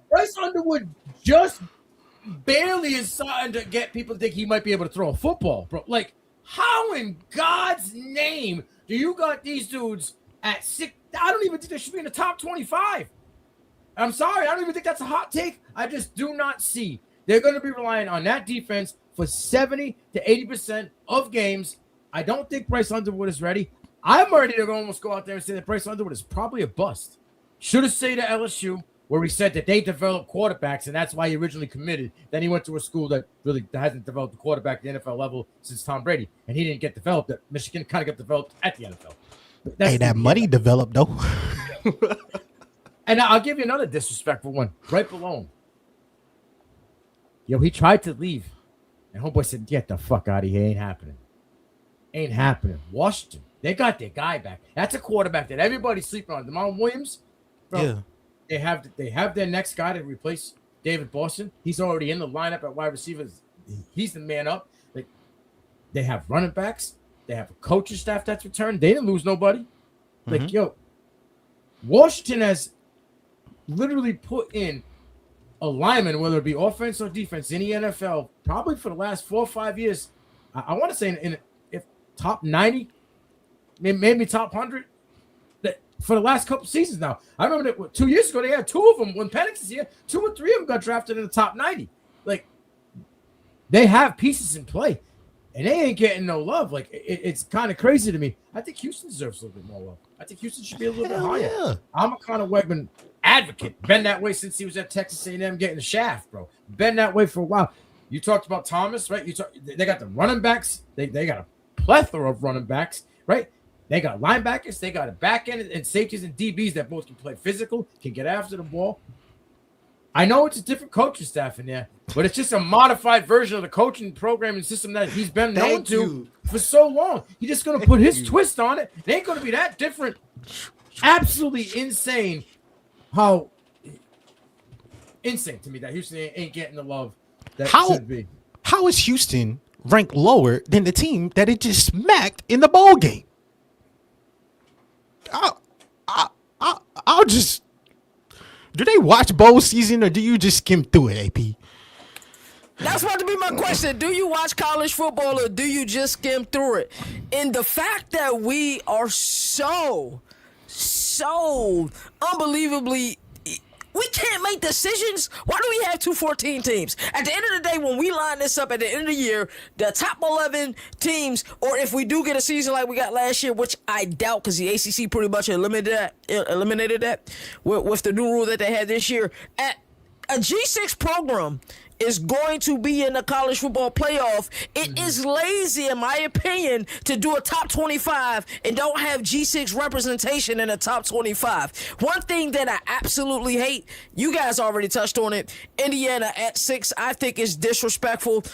Bryce Underwood just barely is starting to get people to think he might be able to throw a football, bro. Like, how in God's name do you got these dudes at 6? I don't even think they should be in the top 25. I'm sorry. I don't even think that's a hot take. I just do not see. They're going to be relying on that defense for 70 to 80% of games. I don't think Bryce Underwood is ready. I'm ready to almost go out there and say that Bryce Underwood is probably a bust. Should have stayed at LSU, where he said that they develop quarterbacks, and that's why he originally committed. Then he went to a school that really hasn't developed a quarterback at the NFL level since Tom Brady, and he didn't get developed. At Michigan kind of got developed at the NFL. Hey, that money developed, though. And I'll give you another disrespectful one right below him. Yo, he tried to leave, and homeboy said, "Get the fuck out of here. Ain't happening. Ain't happening." Washington, they got their guy back. That's a quarterback that everybody's sleeping on. DeMond Williams, bro, yeah. They have their next guy to replace David Boston. He's already in the lineup at wide receivers. He's the man up. Like, they have running backs. They have a coaching staff that's returned. They didn't lose nobody. Like, yo, Washington has literally put in a lineman, whether it be offense or defense, in the NFL, probably for the last 4 or 5 years. I want to say if top 90, maybe top 100. for the last couple seasons now. I remember that 2 years ago they had two of them when Penix is here. 2 or 3 of them got drafted in the top 90. Like they have pieces in play, and they ain't getting no love. Like it's kind of crazy to me. I think Houston deserves a little bit more love. I think Houston should be a little bit higher. Yeah. I'm a Conor Wegman advocate. Been that way since he was at Texas A&M getting the shaft, bro. Been that way for a while. You talked about Thomas, right? They got the running backs. They got a plethora of running backs, right? They got linebackers. They got a back end and safeties and DBs that both can play physical, can get after the ball. I know it's a different coaching staff in there, but it's just a modified version of the coaching program and system that he's been known to for so long. He's just going to put his twist on it. It ain't going to be that different. Absolutely insane how insane to me that Houston ain't getting the love that should be. How is Houston ranked lower than the team that it just smacked in the bowl game? I'll just... Do they watch bowl season or do you just skim through it, AP? That's about to be my question. Do you watch college football or do you just skim through it? And the fact that we are so unbelievably, we can't make decisions. Why do we have 214 teams? At the end of the day, when we line this up at the end of the year, the top 11 teams, or if we do get a season like we got last year, which I doubt because the ACC pretty much eliminated that with the new rule that they had this year, at a G6 program is going to be in the college football playoff. It is lazy, in my opinion, to do a top 25 and don't have G6 representation in the top 25. One thing that I absolutely hate, you guys already touched on it, Indiana at 6, I think is disrespectful.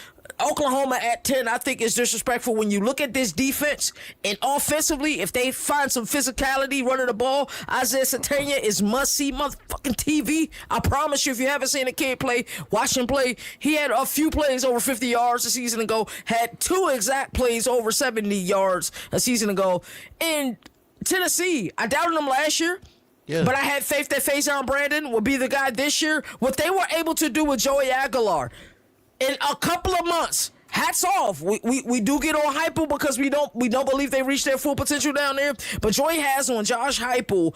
Oklahoma at 10, I think is disrespectful. When you look at this defense and offensively, if they find some physicality running the ball, Isaiah Satania is must-see motherfucking TV. I promise you, if you haven't seen the kid play, watch him play. He had a few plays over 50 yards a season ago, had 2 exact plays over 70 yards a season ago. In Tennessee, I doubted them last year. Yeah. But I had faith that Faison Brandon would be the guy this year. What they were able to do with Joey Aguilar in a couple of months, hats off. We do get on Heupel because we don't believe they reached their full potential down there. But Joey Hazel and Josh Heupel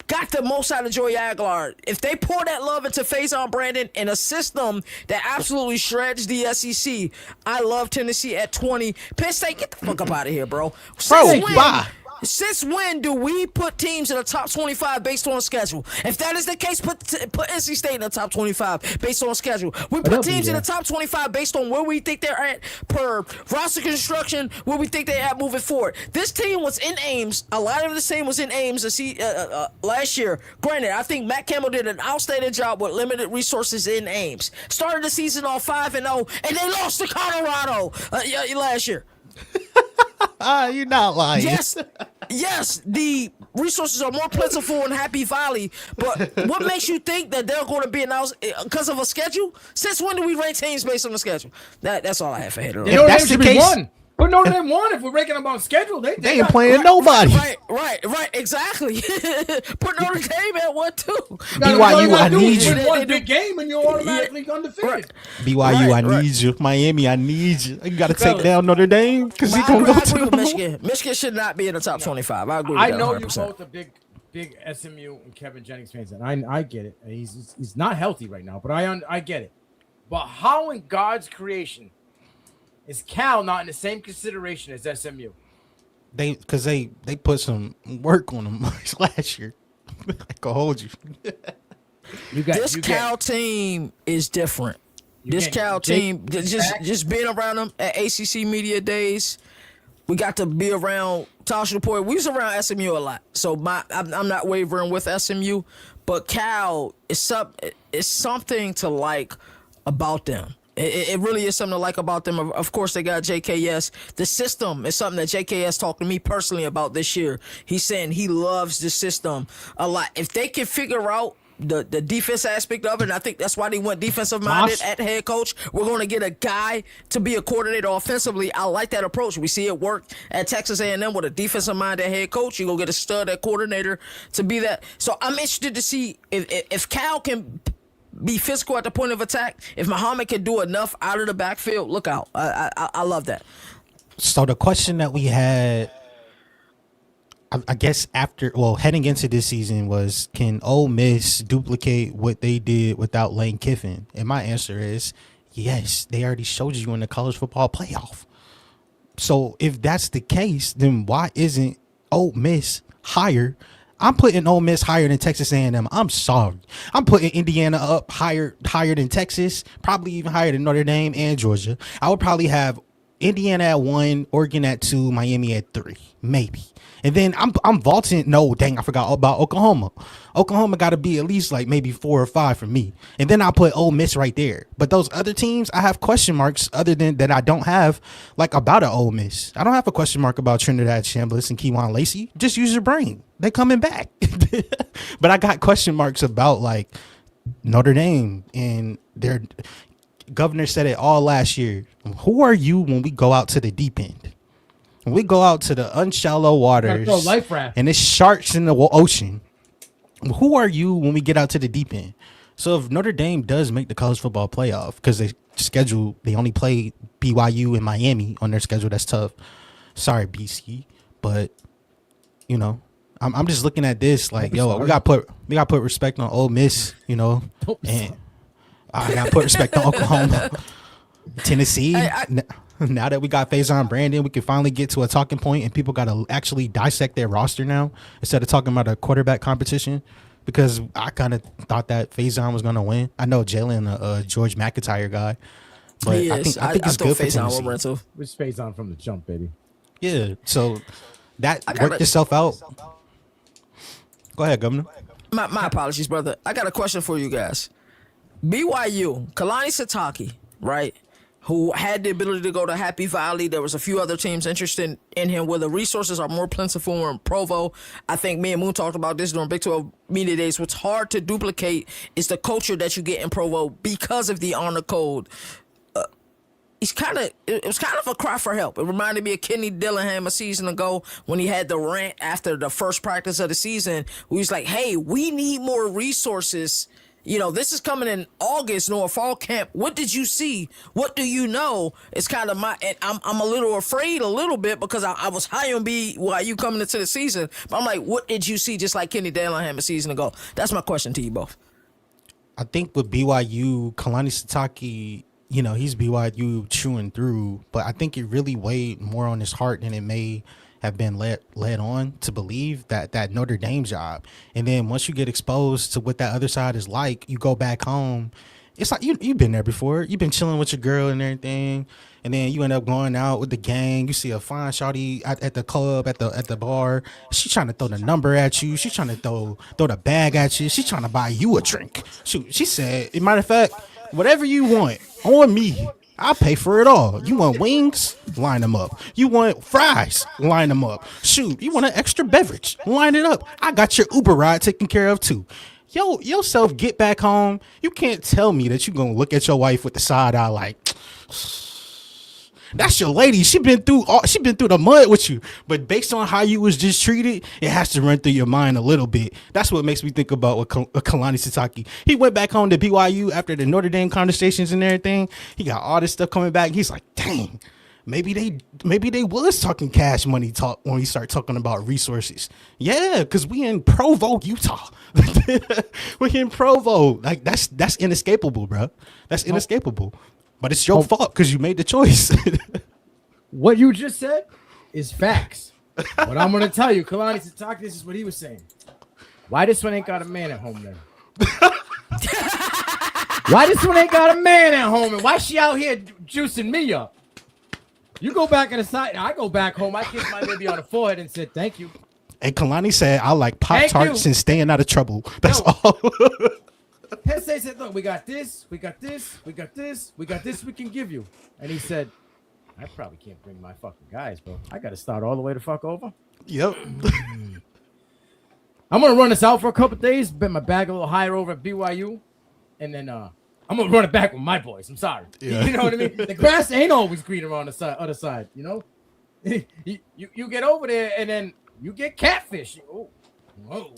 got the most out of Joey Aguilar. If they pour that love into Faison Brandon in a system that absolutely shreds the SEC, I love Tennessee at 20. Penn State, get the fuck up out of here, bro. Bye. Since when do we put teams in the top 25 based on schedule? If that is the case, put NC State in the top 25 based on schedule. We put teams in the top 25 based on where we think they're at per roster construction, where we think they're at moving forward. This team was in Ames. A lot of the same was in Ames last year. Granted, I think Matt Campbell did an outstanding job with limited resources in Ames. Started the season off 5-0, and they lost to Colorado last year. You're not lying. Yes, the resources are more plentiful in Happy Valley, but what makes you think that they're going to be announced because of a schedule? Since when do we rank teams based on the schedule? That's all I have for Hater. If that's the case, but Notre Dame won. If we're ranking them on schedule, they ain't playing nobody. Right, exactly. Put Notre Dame at 1-2. BYU, I need you. You win one big game and you're automatically undefeated. Right. BYU, I need you. Miami, I need you. You got to take down Notre Dame because he's going to go to Michigan. Michigan should not be in the top 25. I agree with that. I know 100%. you're both a big SMU and Kevin Jennings fans, and I get it. He's not healthy right now, but I get it. But how in God's creation is Cal not in the same consideration as SMU? Because they put some work on them last year. I can hold you. This Cal team is different. This Cal team, just being around them at ACC Media Days, we got to be around Tasha Poyer. We was around SMU a lot, so I'm not wavering with SMU, but Cal is something to like about them. It really is something to like about them. Of course, they got JKS. The system is something that JKS talked to me personally about this year. He's saying he loves the system a lot. If they can figure out the defense aspect of it, and I think that's why they went defensive-minded at head coach. We're going to get a guy to be a coordinator offensively. I like that approach. We see it work at Texas A&M with a defensive-minded head coach. You're going to get a stud at coordinator to be that. So I'm interested to see if Cal can be physical at the point of attack. If Muhammad can do enough out of the backfield, look out. I love that. So the question that we had I guess heading into this season was, can Ole Miss duplicate what they did without Lane Kiffin? And my answer is yes. They already showed you in the college football playoff. So if that's the case, then why isn't Ole Miss higher? I'm putting Ole Miss higher than Texas A&M. I'm sorry. I'm putting Indiana up higher than Texas, probably even higher than Notre Dame and Georgia. I would probably have Indiana at 1, Oregon at 2, Miami at 3, maybe. And then I'm vaulting. No, dang, I forgot about Oklahoma. Oklahoma got to be at least like maybe 4 or 5 for me. And then I put Ole Miss right there. But those other teams, I have question marks other than that I don't have like about an Ole Miss. I don't have a question mark about Trinidad Chambliss and Keywan Lacey. Just use your brain. They coming back. But I got question marks about like Notre Dame, and their governor said it all last year. Who are you when we go out to the deep end? When we go out to the unshallow waters and it's sharks in the ocean, who are you when we get out to the deep end? So if Notre Dame does make the college football playoff, because they only play BYU and Miami on their schedule, that's tough. Sorry, BC, but you know, I'm just looking at this like, yo, we got to put respect on Ole Miss, you know, and I got to put respect on Oklahoma, Tennessee. Now that we got Faison Brandon, we can finally get to a talking point, and people got to actually dissect their roster now instead of talking about a quarterback competition, because I kind of thought that Faison was going to win. I know Jalen, a George McIntyre guy, but I think it's good for Tennessee. Which Faison from the jump, baby. Yeah, so that worked itself out. Go ahead, Governor. My apologies, brother. I got a question for you guys. BYU, Kalani Sitake, right? Who had the ability to go to Happy Valley. There was a few other teams interested in him where the resources are more plentiful in Provo. I think me and Moon talked about this during Big 12 Media Days. What's hard to duplicate is the culture that you get in Provo because of the honor code. It was kind of a cry for help. It reminded me of Kenny Dillingham a season ago when he had the rant after the first practice of the season, where he's like, hey, we need more resources. You know, this is coming in August, no, fall camp. What did you see? What do you know? It's kind of I'm a little afraid a little bit because I was high on BYU coming into the season. But I'm like, what did you see? Just like Kenny Dillingham a season ago. That's my question to you both. I think with BYU, Kalani Sitake, you know, he's BYU chewing through, but I think it really weighed more on his heart than it may have been led on to believe that Notre Dame job. And then once you get exposed to what that other side is like, you go back home. It's like you've been there before. You've been chilling with your girl and everything, and then you end up going out with the gang. You see a fine shawty at the club, at the bar. She's trying to throw the number at you. She's trying to throw the bag at you. She's trying to buy you a drink. Shoot, she said, as a matter of fact, whatever you want on me, I'll pay for it all. You want wings? Line them up. You want fries? Line them up. Shoot, you want an extra beverage? Line it up. I got your Uber ride taken care of too. Yo, yourself get back home. You can't tell me that you're going to look at your wife with the side eye like, that's your lady. She been through the mud with you. But based on how you was just treated, it has to run through your mind a little bit. That's what makes me think about with Kalani Sitake. He went back home to BYU after the Notre Dame conversations and everything. He got all this stuff coming back. He's like, dang, maybe they was talking cash money talk when we start talking about resources. Yeah, because we in Provo, Utah. We're in Provo. Like that's inescapable, bro. That's inescapable. But it's your fault because you made the choice. What you just said is facts. What I'm going to tell you, Kalani Sitake, this is what he was saying. Why this one ain't got a man at home then? Why this one ain't got a man at home? And why she out here juicing me up? You go back in the side. I go back home. I kiss my baby on the forehead and said, thank you. And Kalani said, I like Pop-Tarts and staying out of trouble. That's all. Hesse said, look, we got this, we got this, we got this, we got this we can give you. And he said, I probably can't bring my fucking guys, bro. I got to start all the way the fuck over. Yep. I'm going to run this out for a couple days, bet my bag a little higher over at BYU, and then I'm going to run it back with my boys. I'm sorry. Yeah. You know what I mean? The grass ain't always greener on the other side, you know? you get over there, and then you get catfish. Oh. Whoa.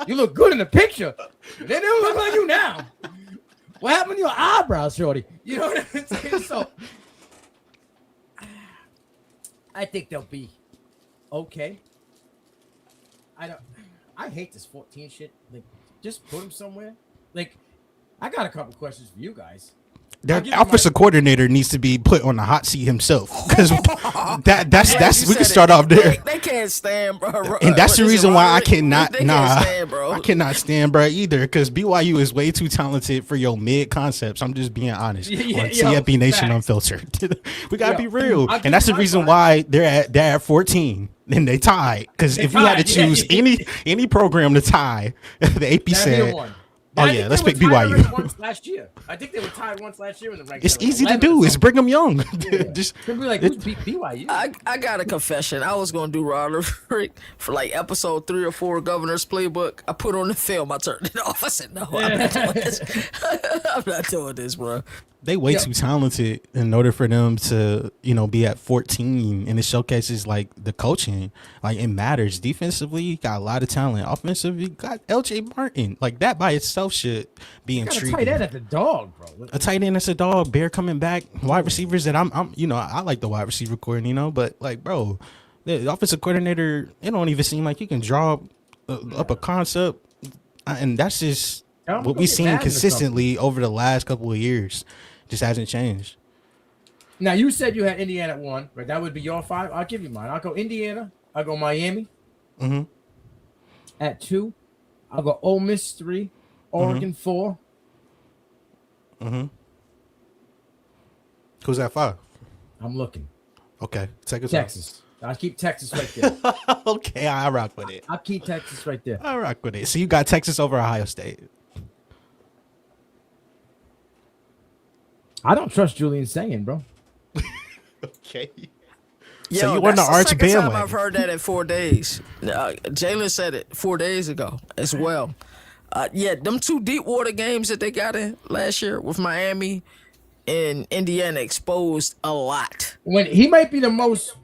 You look good in the picture. They don't look like you now. What happened to your eyebrows, shorty? You know what I'm saying? So I think they'll be okay. I hate this 14 shit. Like, just put him somewhere. Like, I got a couple questions for you guys. Their offensive coordinator needs to be put on the hot seat himself, because that's we can start off there. They can't stand, bro. And that's the reason why I cannot. I cannot stand, bro, either. Because BYU is way too talented for your mid concepts. I'm just being honest. On TFB Nation Unfiltered, we gotta be real, and that's the reason why they're at 14 and they tied. Because if we had to choose any program to tie, the AP said. Oh yeah, let's pick BYU. Once last year. I think they were tied once last year in the rankings. It's easy to do. It's Brigham Young. Just be like, who's beat BYU? I got a confession. I was gonna do Roderick for like episode 3 or 4 Governor's Playbook. I put on the film. I turned it off. I said, no, I'm not doing this. I'm not doing this, bro. They way too talented in order for them to, be at 14, and it showcases like the coaching. Like, it matters. Defensively, you got a lot of talent. Offensively, you got LJ Martin. Like, that by itself should be intriguing. A tight end at the dog, bro. A tight end as a dog. Bear coming back. Wide receivers that I like the wide receiver coordinator, but like, bro, the offensive coordinator, it don't even seem like you can draw up a concept, and that's just what we've seen consistently over the last couple of years. Just hasn't changed. Now, you said you had Indiana at 1, right? That would be your 5. I'll give you mine. I'll go Indiana. I'll go Miami. Mm-hmm. At 2, I'll go Ole Miss 3, Oregon 4. Mm-hmm. Who's at 5? I'm looking. Okay, take us Texas. I'll keep Texas right there. Okay, I rock with it. I'll keep Texas right there. I rock with it. So you got Texas over Ohio State. I don't trust Julian saying, bro. Okay. So you on the arch bandwagon? I've heard that in 4 days. Jalen said it 4 days ago as well. Them 2 deep water games that they got in last year with Miami and Indiana exposed a lot. When he might be the most,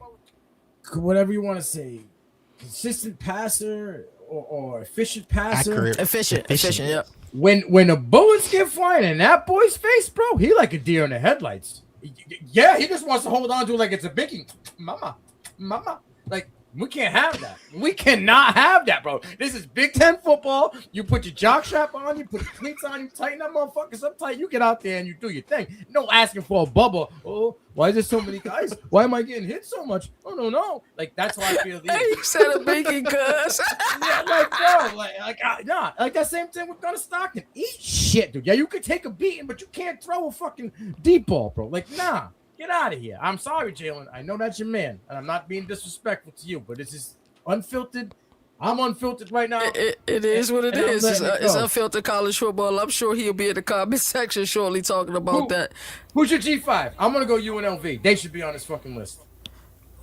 whatever you want to say, consistent passer or efficient passer. Accurate. Efficient, yep. When the bullets get flying in that boy's face, bro, he like a deer in the headlights. Yeah, he just wants to hold on to it like it's a biggie. Mama. Like, we can't have that. We cannot have that, bro. This is Big Ten football. You put your jock strap on, you put your cleats on, you tighten that motherfuckers up tight. You get out there and you do your thing. No asking for a bubble. Oh, why is there so many guys? Why am I getting hit so much? Oh, no. Like, that's how I feel. Hey, you said a biggie, cuz. Yeah, like, bro, like that same thing with Gunnar Stockton. Eat shit, dude. Yeah, you could take a beating, but you can't throw a fucking deep ball, bro. Like, nah. Get out of here. I'm sorry, Jalen. I know that's your man, and I'm not being disrespectful to you, but this is unfiltered. I'm unfiltered right now. It is what it is. It's unfiltered college football. I'm sure he'll be in the comment section shortly talking about that. Who's your G5? I'm going to go UNLV. They should be on this fucking list.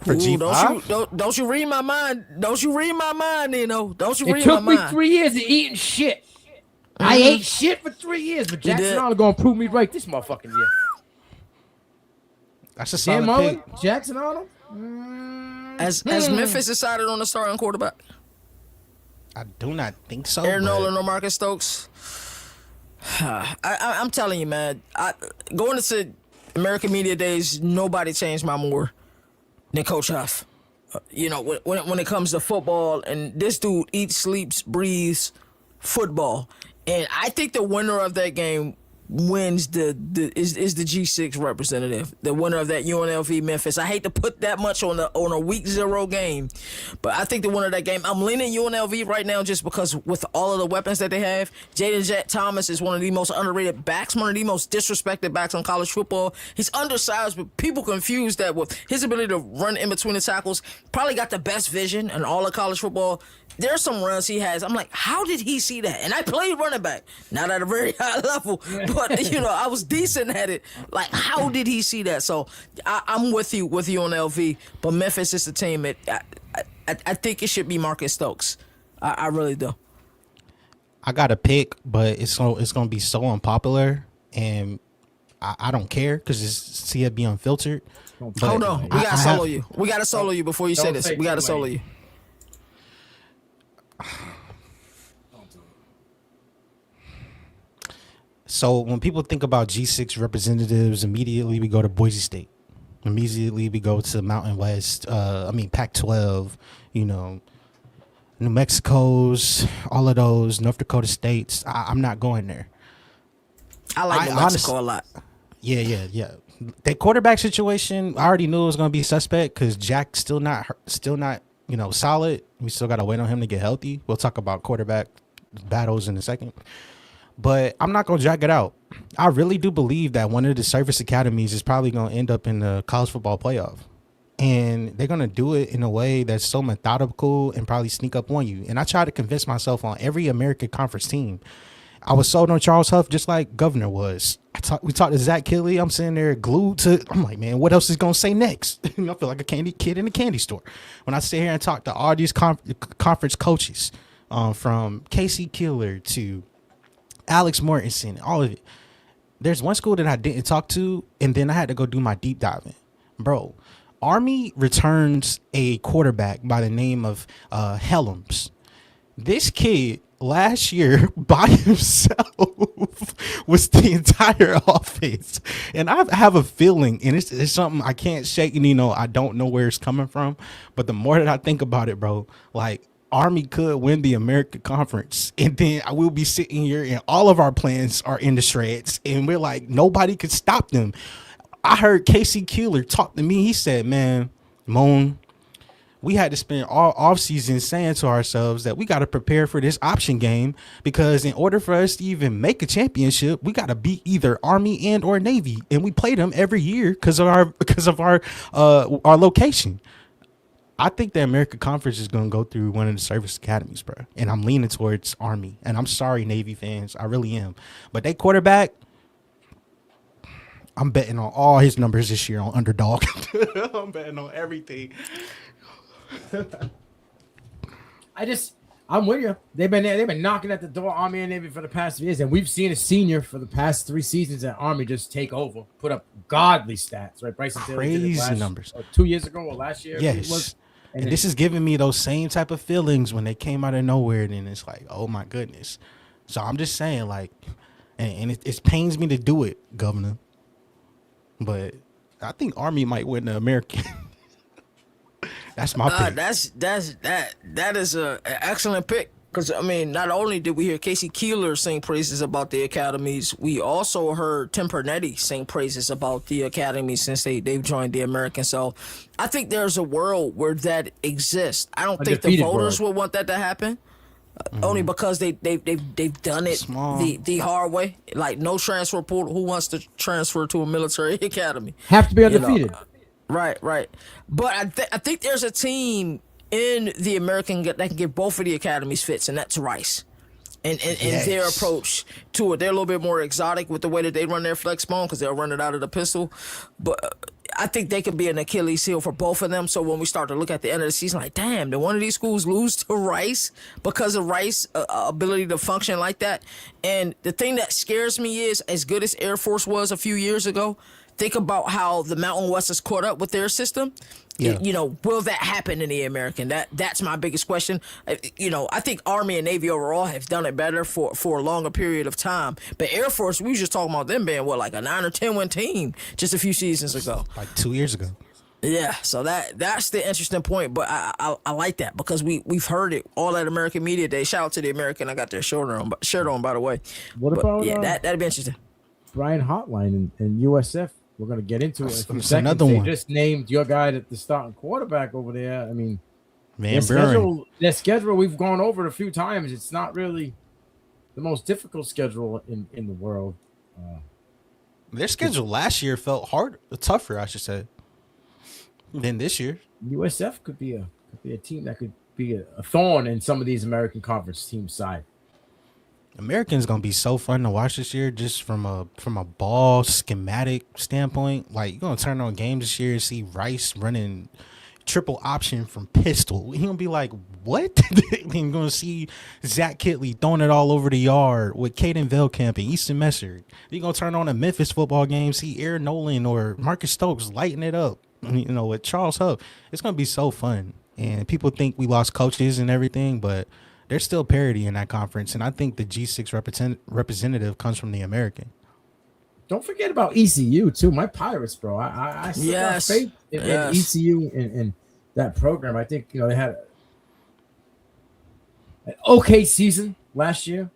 For G5? Don't you read my mind. Don't you read my mind, Nino. Don't you read my mind. It took me 3 years of eating shit. I ate shit for 3 years, but Jackson Arnold going to prove me right this motherfucking year. That's a solid pick. Jackson Arnold? Has Memphis decided on a starting quarterback? I do not think so. Aaron Nolan or Marcus Stokes? I'm telling you, man. Going into American Media Days, nobody changed my more than Coach Huff. When it comes to football, and this dude eats, sleeps, breathes football. And I think the winner of that game wins is the G6 representative, the winner of that UNLV Memphis. I hate to put that much on a week 0 game, but I think the winner of that game, I'm leaning UNLV right now just because with all of the weapons that they have. Jaden Jet Thomas is one of the most underrated backs, one of the most disrespected backs on college football. He's undersized, but people confuse that with his ability to run in between the tackles. Probably got the best vision in all of college football. There's some runs he has. I'm like, how did he see that? And I played running back, not at a very high level, but I was decent at it. Like, how did he see that? So I'm with you on LV, but Memphis is the team. I think it should be Marcus Stokes. I really do. I got a pick, but it's gonna be so unpopular, and I don't care because it's CFB Unfiltered. Hold on, we gotta solo you. We gotta solo you before you say this. We gotta solo you. So when people think about G6 representatives, immediately we go to Boise State. Immediately we go to Mountain West. Pac-12. New Mexico's, all of those, North Dakota states. I'm not going there. I like New Mexico a lot. Yeah. That quarterback situation, I already knew it was going to be suspect because Jack's still not, solid. We still got to wait on him to get healthy. We'll talk about quarterback battles in a second. But I'm not going to drag it out. I really do believe that one of the service academies is probably going to end up in the college football playoff. And they're going to do it in a way that's so methodical and probably sneak up on you. And I try to convince myself on every American Conference team. I was sold on Charles Huff just like Governor was. We talked to Zach Kelly. I'm sitting there glued to. I'm like, man, what else is going to say next? I feel like a candy kid in a candy store. When I sit here and talk to all these conference coaches, from Casey Killer to Alex Mortensen, all of it. There's one school that I didn't talk to, and then I had to go do my deep diving. Bro, Army returns a quarterback by the name of Helms. This kid last year by himself was the entire offense. And I have a feeling, and it's something I can't shake, and I don't know where it's coming from. But the more that I think about it, bro, like Army could win the American Conference, and then I will be sitting here and all of our plans are in the shreds, and we're like, nobody could stop them. I heard Casey Keeler talk to me. He said, man, Moan, we had to spend all offseason saying to ourselves that we got to prepare for this option game because in order for us to even make a championship, we got to beat either Army and or Navy, and we play them every year because of our location. I think the American Conference is going to go through one of the service academies, bro, and I'm leaning towards Army. And I'm sorry, Navy fans, I really am, but they quarterback, I'm betting on all his numbers this year on underdog. I'm betting on everything. I'm with you. They've been knocking at the door, Army and Navy, for the past 2 years, and we've seen a senior for the past 3 seasons at Army just take over, put up godly stats, right? Bryson Taylor crazy numbers. 2 years ago or last year. Yes. And this is giving me those same type of feelings when they came out of nowhere, and then it's like, oh my goodness. So I'm just saying, like, and it pains me to do it, Governor, but I think Army might win the American. That's my pick. That is an excellent pick. Because, I mean, not only did we hear Casey Keeler sing praises about the academies, we also heard Tim Pernetti sing praises about the academies since they've joined the American. So I think there's a world where that exists. I don't think the voters will want that to happen. Only because they've done it the hard way. Like, no transfer portal. Who wants to transfer to a military academy? Have to be undefeated. Right. But I think there's a team in the American that can get both of the academies fits, and that's Rice. And their approach to it. They're a little bit more exotic with the way that they run their flex bone because they'll run it out of the pistol. But I think they could be an Achilles heel for both of them. So when we start to look at the end of the season, like, damn, did one of these schools lose to Rice because of Rice's ability to function like that? And the thing that scares me is, as good as Air Force was a few years ago, think about how the Mountain West has caught up with their system. Yeah. Will that happen in the American? That's my biggest question. I think Army and Navy overall have done it better for a longer period of time. But Air Force, we were just talking about them being like a 9 or 10 win team just a few seasons ago, like 2 years ago. Yeah, so that's the interesting point. But I like that because we've heard it all at American Media Day. Shout out to the American. I got their shirt on by the way. What about that'd be interesting. Brian Hotline and USF. We're going to get into it in a few seconds. Another one. They just named your guy at the starting quarterback over there. I mean, their schedule, we've gone over it a few times. It's not really the most difficult schedule in the world. Their schedule last year felt tougher, I should say, than this year. USF could be a team that could be a thorn in some of these American Conference teams' side. American's gonna be so fun to watch this year, just from a ball schematic standpoint. Like, you're gonna turn on games this year and see Rice running triple option from pistol. You're gonna be like, what? You're gonna see Zach Kitley throwing it all over the yard with Caden Veldkamp and Easton Messer. You're gonna turn on a Memphis football game, see Aaron Nolan or Marcus Stokes lighting it up, with Charles Huff. It's gonna be so fun. And people think we lost coaches and everything, but there's still parity in that conference, and I think the G6 representative comes from the American. Don't forget about ECU too. My Pirates, bro. I still got faith in ECU and that program. I think they had okay season last year.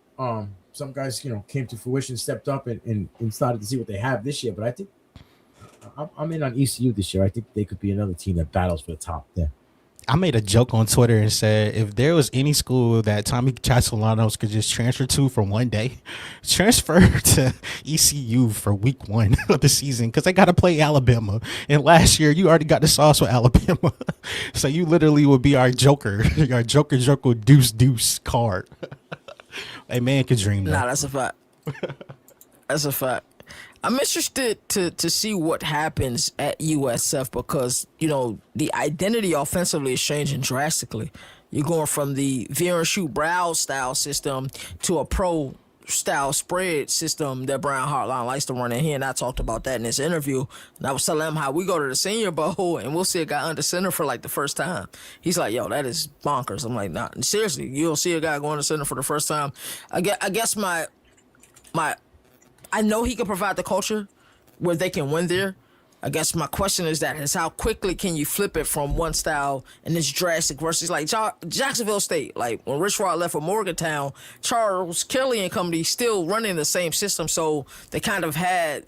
Some guys, came to fruition, stepped up, and started to see what they have this year. But I think I'm in on ECU this year. I think they could be another team that battles for the top there. I made a joke on Twitter and said, if there was any school that Tommy Castellanos could just transfer to for one day, transfer to ECU for week 1 of the season, because they got to play Alabama. And last year, you already got the sauce with Alabama. So you literally would be our joker, our joker deuce card. A man could dream that. Nah, that's a fact. That's a fact. I'm interested to see what happens at USF because, the identity offensively is changing drastically. You're going from the veer and shoot Brown style system to a pro style spread system that Brian Hartline likes to run in here. And I talked about that in this interview. And I was telling him how we go to the Senior Bowl and we'll see a guy under center for like the first time. He's like, yo, that is bonkers. I'm like, nah, seriously, you'll see a guy going to center for the first time. I guess my I know he can provide the culture where they can win there. I guess my question is how quickly can you flip it from one style and it's drastic versus like Jacksonville State. Like when Rich Rod left for Morgantown, Charles Kelly and company still running the same system. So they kind of had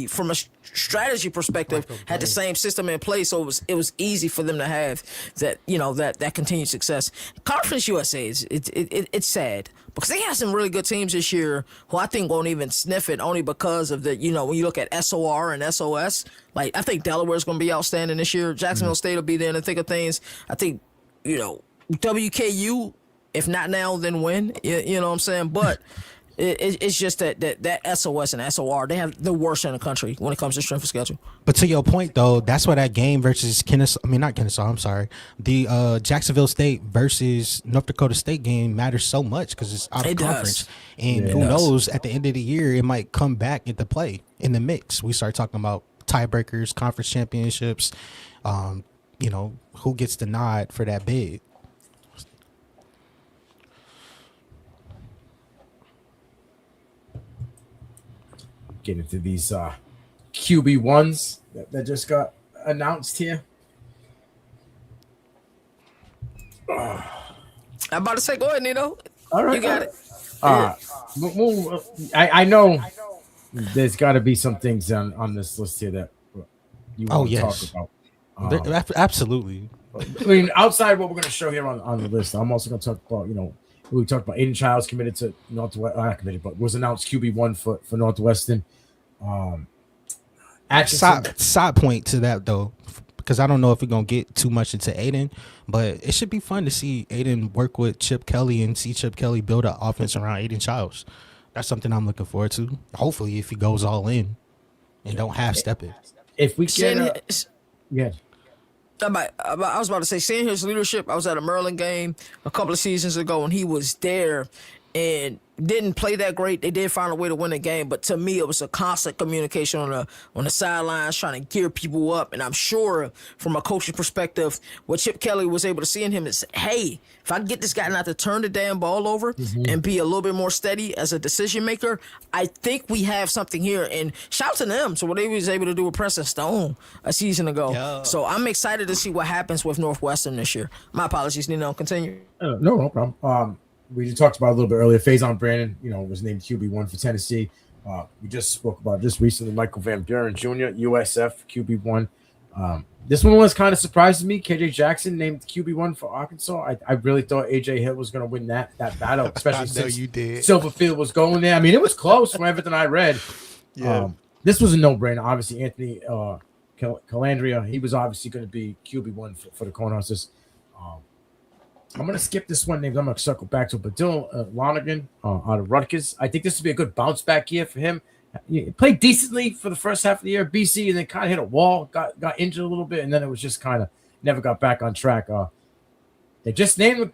from a strategy perspective, had the same system in place. So it was easy for them to have that, that continued success. Conference USA it's sad. Because they have some really good teams this year who I think won't even sniff it only because of the, when you look at SOR and SOS, like I think Delaware's going to be outstanding this year. Jacksonville State will be there in the thick of things. I think, WKU, if not now, then when, you know what I'm saying? But it's just that SOS and SOR, they have the worst in the country when it comes to strength of schedule. But to your point, though, that's why that game versus the Jacksonville State versus North Dakota State game matters so much because it's out of conference. And who knows, at the end of the year, it might come back into play in the mix. We start talking about tiebreakers, conference championships, who gets the nod for that bid. Get into these QB1s that just got announced here. I'm about to say, go ahead, Nino. All right, you got it. I know there's got to be some things on this list here that you want to talk about. Absolutely. I mean, outside what we're going to show here on the list, I'm also going to talk about, we talked about Aiden Childs committed to Northwest, not committed, but was announced QB1 for Northwestern. Side point to that though, because I don't know if we're gonna get too much into Aiden, but it should be fun to see Aiden work with Chip Kelly and see Chip Kelly build an offense around Aiden Childs. That's something I'm looking forward to. Hopefully, if he goes all in and don't half step it. If we get, I was about to say, seeing his leadership, I was at a Maryland game a couple of seasons ago, and he was there and didn't play that great. They did find a way to win the game, but to me, it was a constant communication on the sidelines, trying to gear people up. And I'm sure from a coaching perspective, what Chip Kelly was able to see in him is, hey, if I can get this guy not to turn the damn ball over and be a little bit more steady as a decision maker, I think we have something here. And shout out to them. So what they was able to do with Preston Stone a season ago. Yo. So I'm excited to see what happens with Northwestern this year. My apologies, Nino. Continue. No problem. We talked about a little bit earlier. Faison Brandon, was named QB1 for Tennessee. We just spoke about just recently. Michael Van Buren Jr., USF QB1. This one was kind of surprising me. KJ Jackson named QB1 for Arkansas. I really thought AJ Hill was going to win that battle, especially since you did. Silverfield was going there. I mean, it was close from everything I read. Yeah. This was a no-brainer. Obviously, Anthony Calandria, he was obviously going to be QB1 for the Cornhuskers. I'm going to skip this one name. I'm going to circle back to it. But Dylan Lonergan out of Rutgers. I think this would be a good bounce back year for him. He played decently for the first half of the year, BC, and then kind of hit a wall, got injured a little bit, and then it was just kind of never got back on track. They just named,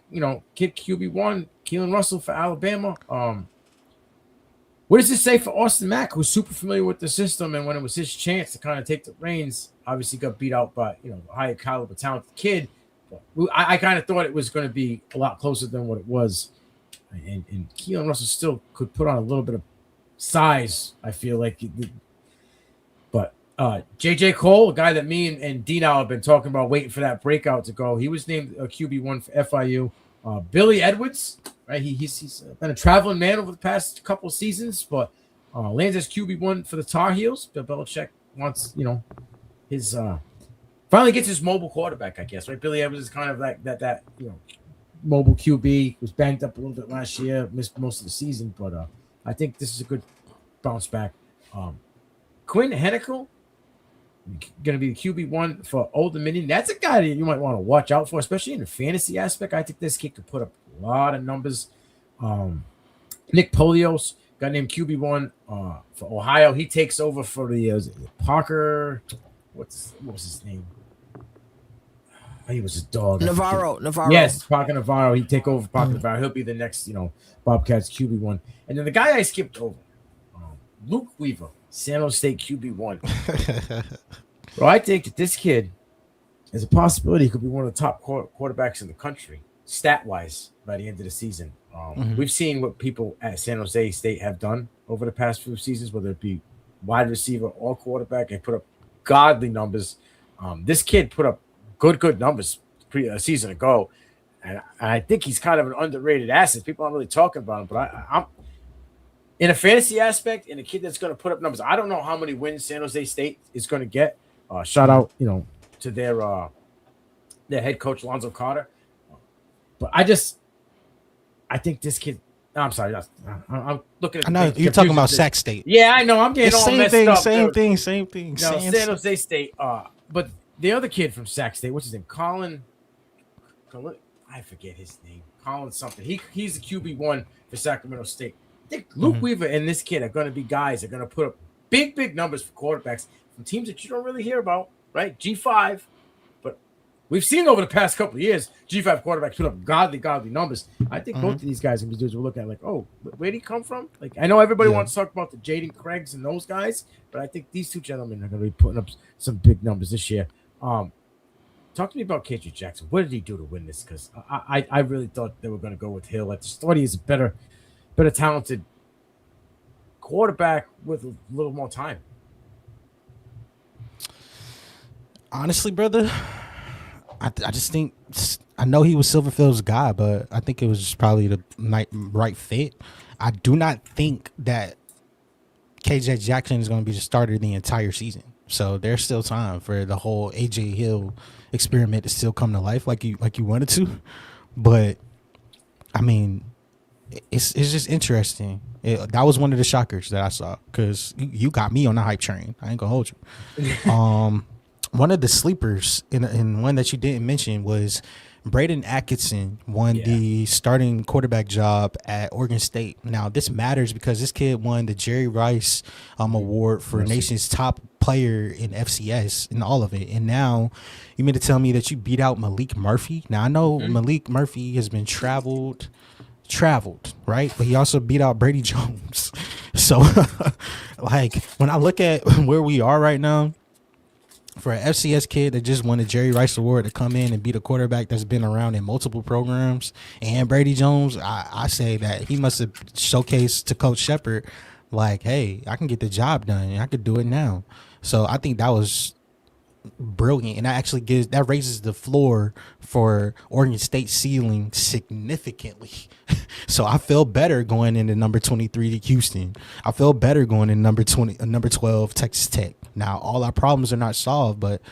kid QB1, Keelan Russell for Alabama. What does this say for Austin Mack, who's super familiar with the system, and when it was his chance to kind of take the reins, obviously got beat out by, a higher caliber, talented kid. I kind of thought it was going to be a lot closer than what it was. And Keelan Russell still could put on a little bit of size, I feel like. But J.J. Cole, a guy that me and Dino have been talking about, waiting for that breakout to go. He was named a QB1 for FIU. Billy Edwards, right? He's been a traveling man over the past couple of seasons, but lands as QB1 for the Tar Heels. Bill Belichick wants, his finally gets his mobile quarterback, I guess, right? Billy Edwards is kind of like that mobile QB, was banged up a little bit last year, missed most of the season, but I think this is a good bounce back. Quinn Henicle going to be the QB1 for Old Dominion. That's a guy that you might want to watch out for, especially in the fantasy aspect. I think this kid could put up a lot of numbers. Nick Polios, guy named QB1 for Ohio. He takes over for the Parker. What was his name? He was a dog. Navarro. Yes, Parker Navarro. He take over for Parker Navarro. He'll be the next, Bobcats QB1. And then the guy I skipped over, Luke Weaver, San Jose State QB1. Well, I think that this kid has a possibility he could be one of the top quarterbacks in the country, stat-wise, by the end of the season. We've seen what people at San Jose State have done over the past few seasons, whether it be wide receiver or quarterback, and put up godly numbers. This kid put up good numbers a season ago, and I think he's kind of an underrated asset. People aren't really talking about him, but I'm in a fantasy aspect, and a kid that's going to put up numbers. I don't know how many wins San Jose State is going to get. Shout out, to their head coach Lonzo Carter. But I think this kid. I'm sorry, I'm looking at. I know you're talking about Sac State. Yeah, I know. I'm getting all messed up. Same thing. No, San Jose State. But the other kid from Sac State, what's his name? Colin. I forget his name. Colin something. He's the QB1 for Sacramento State. I think Luke Weaver and this kid are going to be guys that are going to put up big numbers for quarterbacks from teams that you don't really hear about, right? G5, but we've seen over the past couple of years, G5 quarterbacks put up godly numbers. I think both of these guys and dudes will look at like, oh, where'd he come from? Like, I know everybody wants to talk about the Jaden Craigs and those guys, but I think these two gentlemen are going to be putting up some big numbers this year. Talk to me about KJ Jackson. What did he do to win this? Because I really thought they were going to go with Hill. I just thought he is a better talented quarterback with a little more time. Honestly, brother, I just think, I know he was Silverfield's guy, but I think it was just probably the right fit. I do not think that KJ Jackson is going to be the starter the entire season. So there's still time for the whole AJ Hill experiment to still come to life like you wanted to. But I mean, it's just interesting. That was one of the shockers that I saw, because you got me on the hype train. I ain't gonna hold you. One of the sleepers in one that you didn't mention was Braden Atkinson won the starting quarterback job at Oregon State. Now, this matters because this kid won the Jerry Rice award for nation's top player in FCS and all of it. And now you mean to tell me that you beat out Malik Murphy? Now, I know Malik Murphy has been traveled, right? But he also beat out Brady Jones. So, like, when I look at where we are right now, for an FCS kid that just won a Jerry Rice Award to come in and beat a quarterback that's been around in multiple programs and Brady Jones, I say that he must have showcased to Coach Shepard, like, hey, I can get the job done and I could do it now. So I think that was brilliant, and that raises the floor for Oregon State ceiling significantly. So I feel better going into number 23 to Houston. I feel better going in number 12 Texas Tech. Now all our problems are not solved, but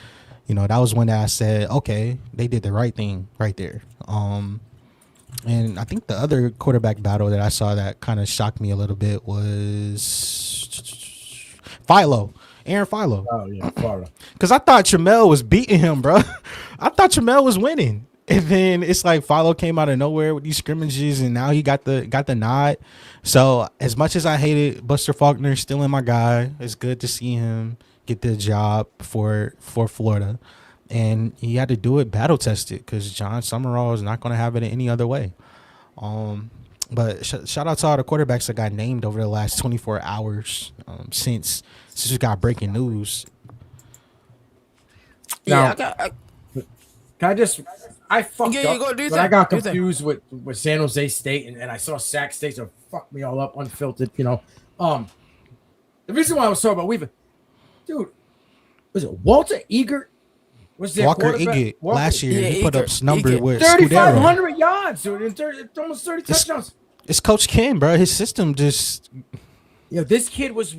that was one that I said, okay, they did the right thing right there. And I think the other quarterback battle that I saw that kind of shocked me a little bit was Aaron Philo. Oh, yeah, Philo. Because I thought Tramel was beating him, bro. I thought Tramel was winning. And then it's like Philo came out of nowhere with these scrimmages, and now he got the nod. So as much as I hated Buster Faulkner stealing my guy, it's good to see him get the job for Florida. And he had to do it battle tested, because John Summerall is not going to have it any other way. But shout out to all the quarterbacks that got named over the last 24 hours since we got breaking news. Now, I fucked up, but I got confused with San Jose State, and I saw Sac State, so fucked me all up, Unfiltered, The reason why I was talking about Weaver, dude, was it Walter Egert Was their Walker quarterback- Eggett Walker- last year, Yeah, he put up Eggett. number Eggett. with 3,500 Scudero. yards, dude, and almost 30 touchdowns. It's Coach Ken, bro. His system just This kid was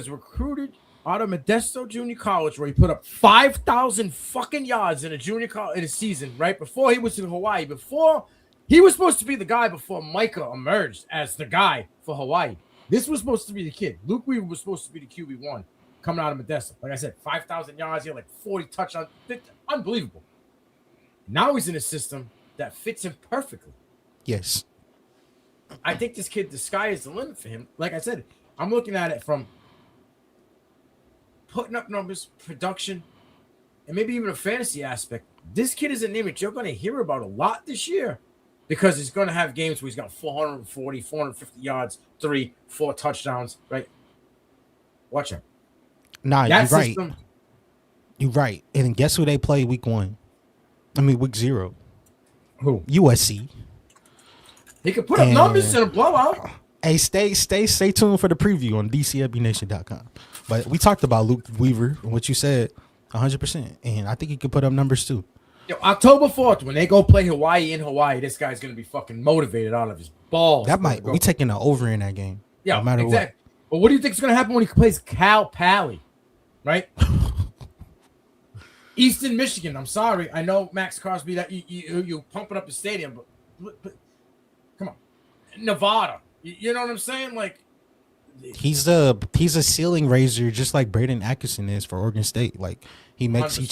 recruited out of Modesto Junior College, where he put up 5,000 fucking yards in a season, right before he was in Hawaii. Before he was supposed to be the guy before Micah emerged as the guy for Hawaii. This was supposed to be the kid. Luke Weaver was supposed to be the QB1 coming out of Modesto. Like I said, 5,000 yards, he had like 40 touchdowns. Unbelievable. Now he's in a system that fits him perfectly. yes. I think this kid, the sky is the limit for him. Like I said, I'm looking at it from putting up numbers, production, and maybe even a fantasy aspect. This kid is a name that you're going to hear about a lot this year because he's going to have games where he's got 440, 450 yards, 3-4 touchdowns, right? Watch him. Nah, That you're right. system, You're right. And guess who they play week 1? I mean, week 0. who? USC. He could put up numbers in a blowout. Hey, stay tuned for the preview on DCFBNation.com. But we talked about Luke Weaver and what you said 100%. And I think he could put up numbers too. Yo, October 4th, when they go play Hawaii in Hawaii, this guy's going to be fucking motivated out of his balls. We taking the over in that game. Yeah, no matter exactly. But what do you think is going to happen when he plays Cal Poly, right? Eastern Michigan. I'm sorry, I know Max Crosby that you pumping up the stadium, but come on, Nevada. You know what I'm saying? Like he's a ceiling raiser, just like Braden Atkinson is for Oregon State. Like he 100%.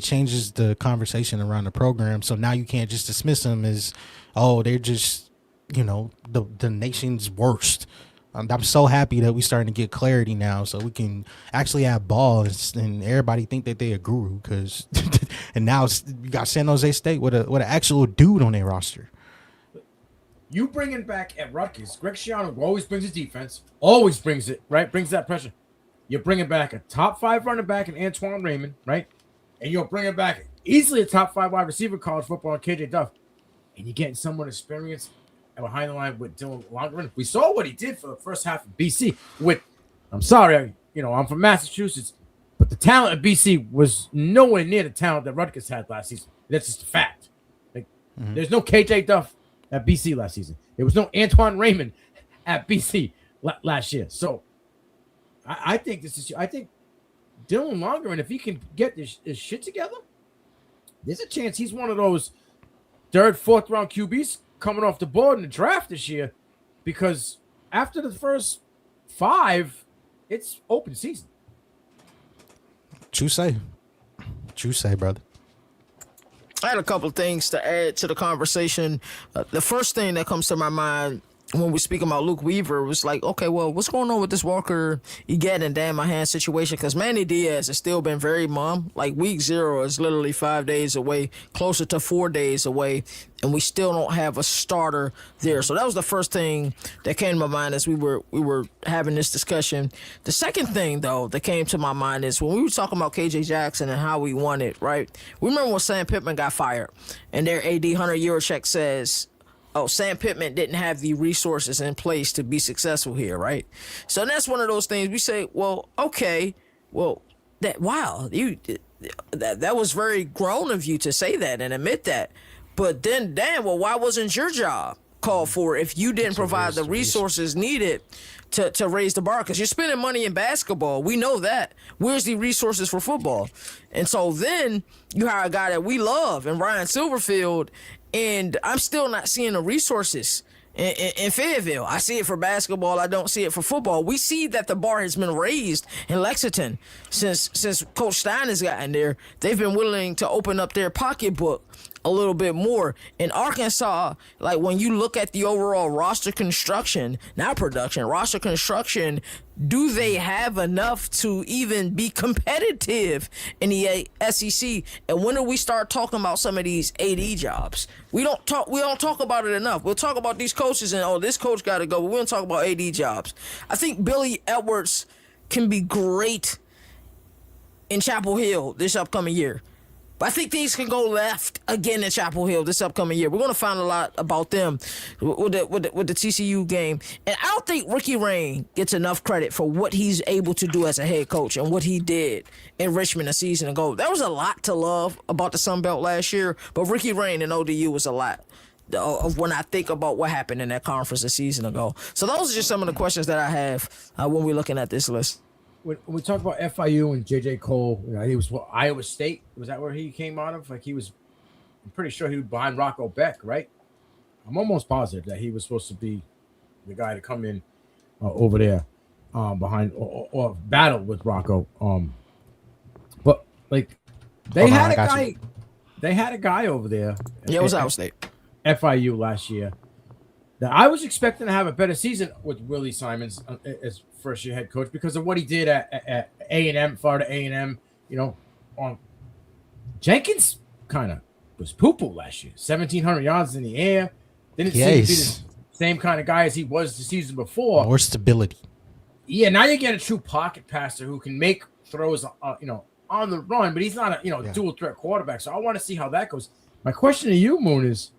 changes the conversation around the program. So now you can't just dismiss them as, oh, they're just the nation's worst. I'm so happy that we starting to get clarity now, so we can actually have balls and everybody think that they a guru. Because and now you got San Jose State with an actual dude on their roster. you bringing back at Rutgers, Greg Schiano always brings his defense, always brings it, right? Brings that pressure. You're bringing back a top 5 running back in Antoine Raymond, right? And you're bringing back easily a top 5 wide receiver in college football, KJ Duff, and you're getting someone experienced behind the line with Dylan Longerin. We saw what he did for the first half of BC. I'm sorry, I'm from Massachusetts, but the talent of BC was nowhere near the talent that Rutgers had last season. That's just a fact. There's no KJ Duff at BC last season. There was no Antoine Raymond at BC last year. So I think Dylan Longerin, if he can get his shit together, there's a chance he's one of those 3rd, 4th round QBs coming off the board in the draft this year, because after the first 5, it's open season. True say, brother. I had a couple of things to add to the conversation. The first thing that comes to my mind when we speak about Luke Weaver was like, okay, well, what's going on with this Walker Eggett and Dan Mahan situation? Because Manny Diaz has still been very mum. Like week 0 is literally 5 days away, closer to 4 days away, and we still don't have a starter there. So that was the first thing that came to my mind as we were having this discussion. The second thing, though, that came to my mind is when we were talking about KJ Jackson and how we won it, right? We remember when Sam Pittman got fired, and their AD Hunter Yurachek says, oh, Sam Pittman didn't have the resources in place to be successful here, right? So that's one of those things we say, well, okay, well, that was very grown of you to say that and admit that. But then, damn, well, why wasn't your job called for if you didn't provide the resources needed to raise the bar? Because you're spending money in basketball. We know that. Where's the resources for football? And so then you hire a guy that we love in Ryan Silverfield, and I'm still not seeing the resources in Fayetteville. I see it for basketball. I don't see it for football. We see that the bar has been raised in Lexington since Coach Stein has gotten there. They've been willing to open up their pocketbook a little bit more. In Arkansas, like when you look at the overall roster construction, not production, roster construction, do they have enough to even be competitive in the SEC? And when do we start talking about some of these AD jobs? We don't talk about it enough. We'll talk about these coaches and this coach got to go, but we don't talk about AD jobs. I think Billy Edwards can be great in Chapel Hill this upcoming year. But I think things can go left again in Chapel Hill this upcoming year. We're going to find a lot about them with the TCU game. And I don't think Ricky Rain gets enough credit for what he's able to do as a head coach and what he did in Richmond a season ago. There was a lot to love about the Sun Belt last year, but Ricky Rain in ODU was a lot of when I think about what happened in that conference a season ago. So those are just some of the questions that I have when we're looking at this list. When we talk about FIU and J.J. Cole, he was Iowa State. Was that where he came out of? I'm pretty sure he was behind Rocco Beck, right? I'm almost positive that he was supposed to be the guy to come in over there behind or battle with Rocco. But they had a guy. They had a guy over there. Yeah, it was Iowa State. FIU last year. Now, I was expecting to have a better season with Willie Simons as first-year head coach because of what he did at A&M, Florida A&M. Jenkins kind of was poo-poo last year. 1,700 yards in the air. Didn't seem to be the same kind of guy as he was the season before. More stability. Yeah, now you get a true pocket passer who can make throws, on the run, but he's not a dual-threat quarterback. So I want to see how that goes. My question to you, Moon, is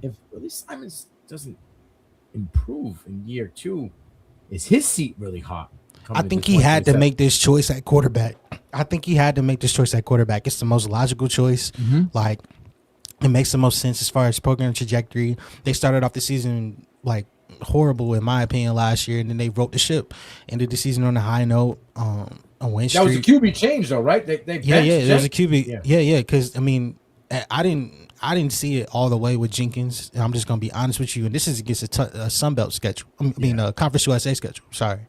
if Willie Simons doesn't improve in year 2, is his seat really hot? I think he had to make this choice at quarterback. It's the most logical choice. It makes the most sense as far as program trajectory. They started off the season horrible in my opinion last year, and then they wrote the ship. Ended the season on a high note. A win streak. That was a QB change though, right? They there was a QB. Yeah. Because I didn't see it all the way with Jenkins, and I'm just gonna be honest with you. And this is against a Sun Belt schedule. A Conference USA schedule. Sorry,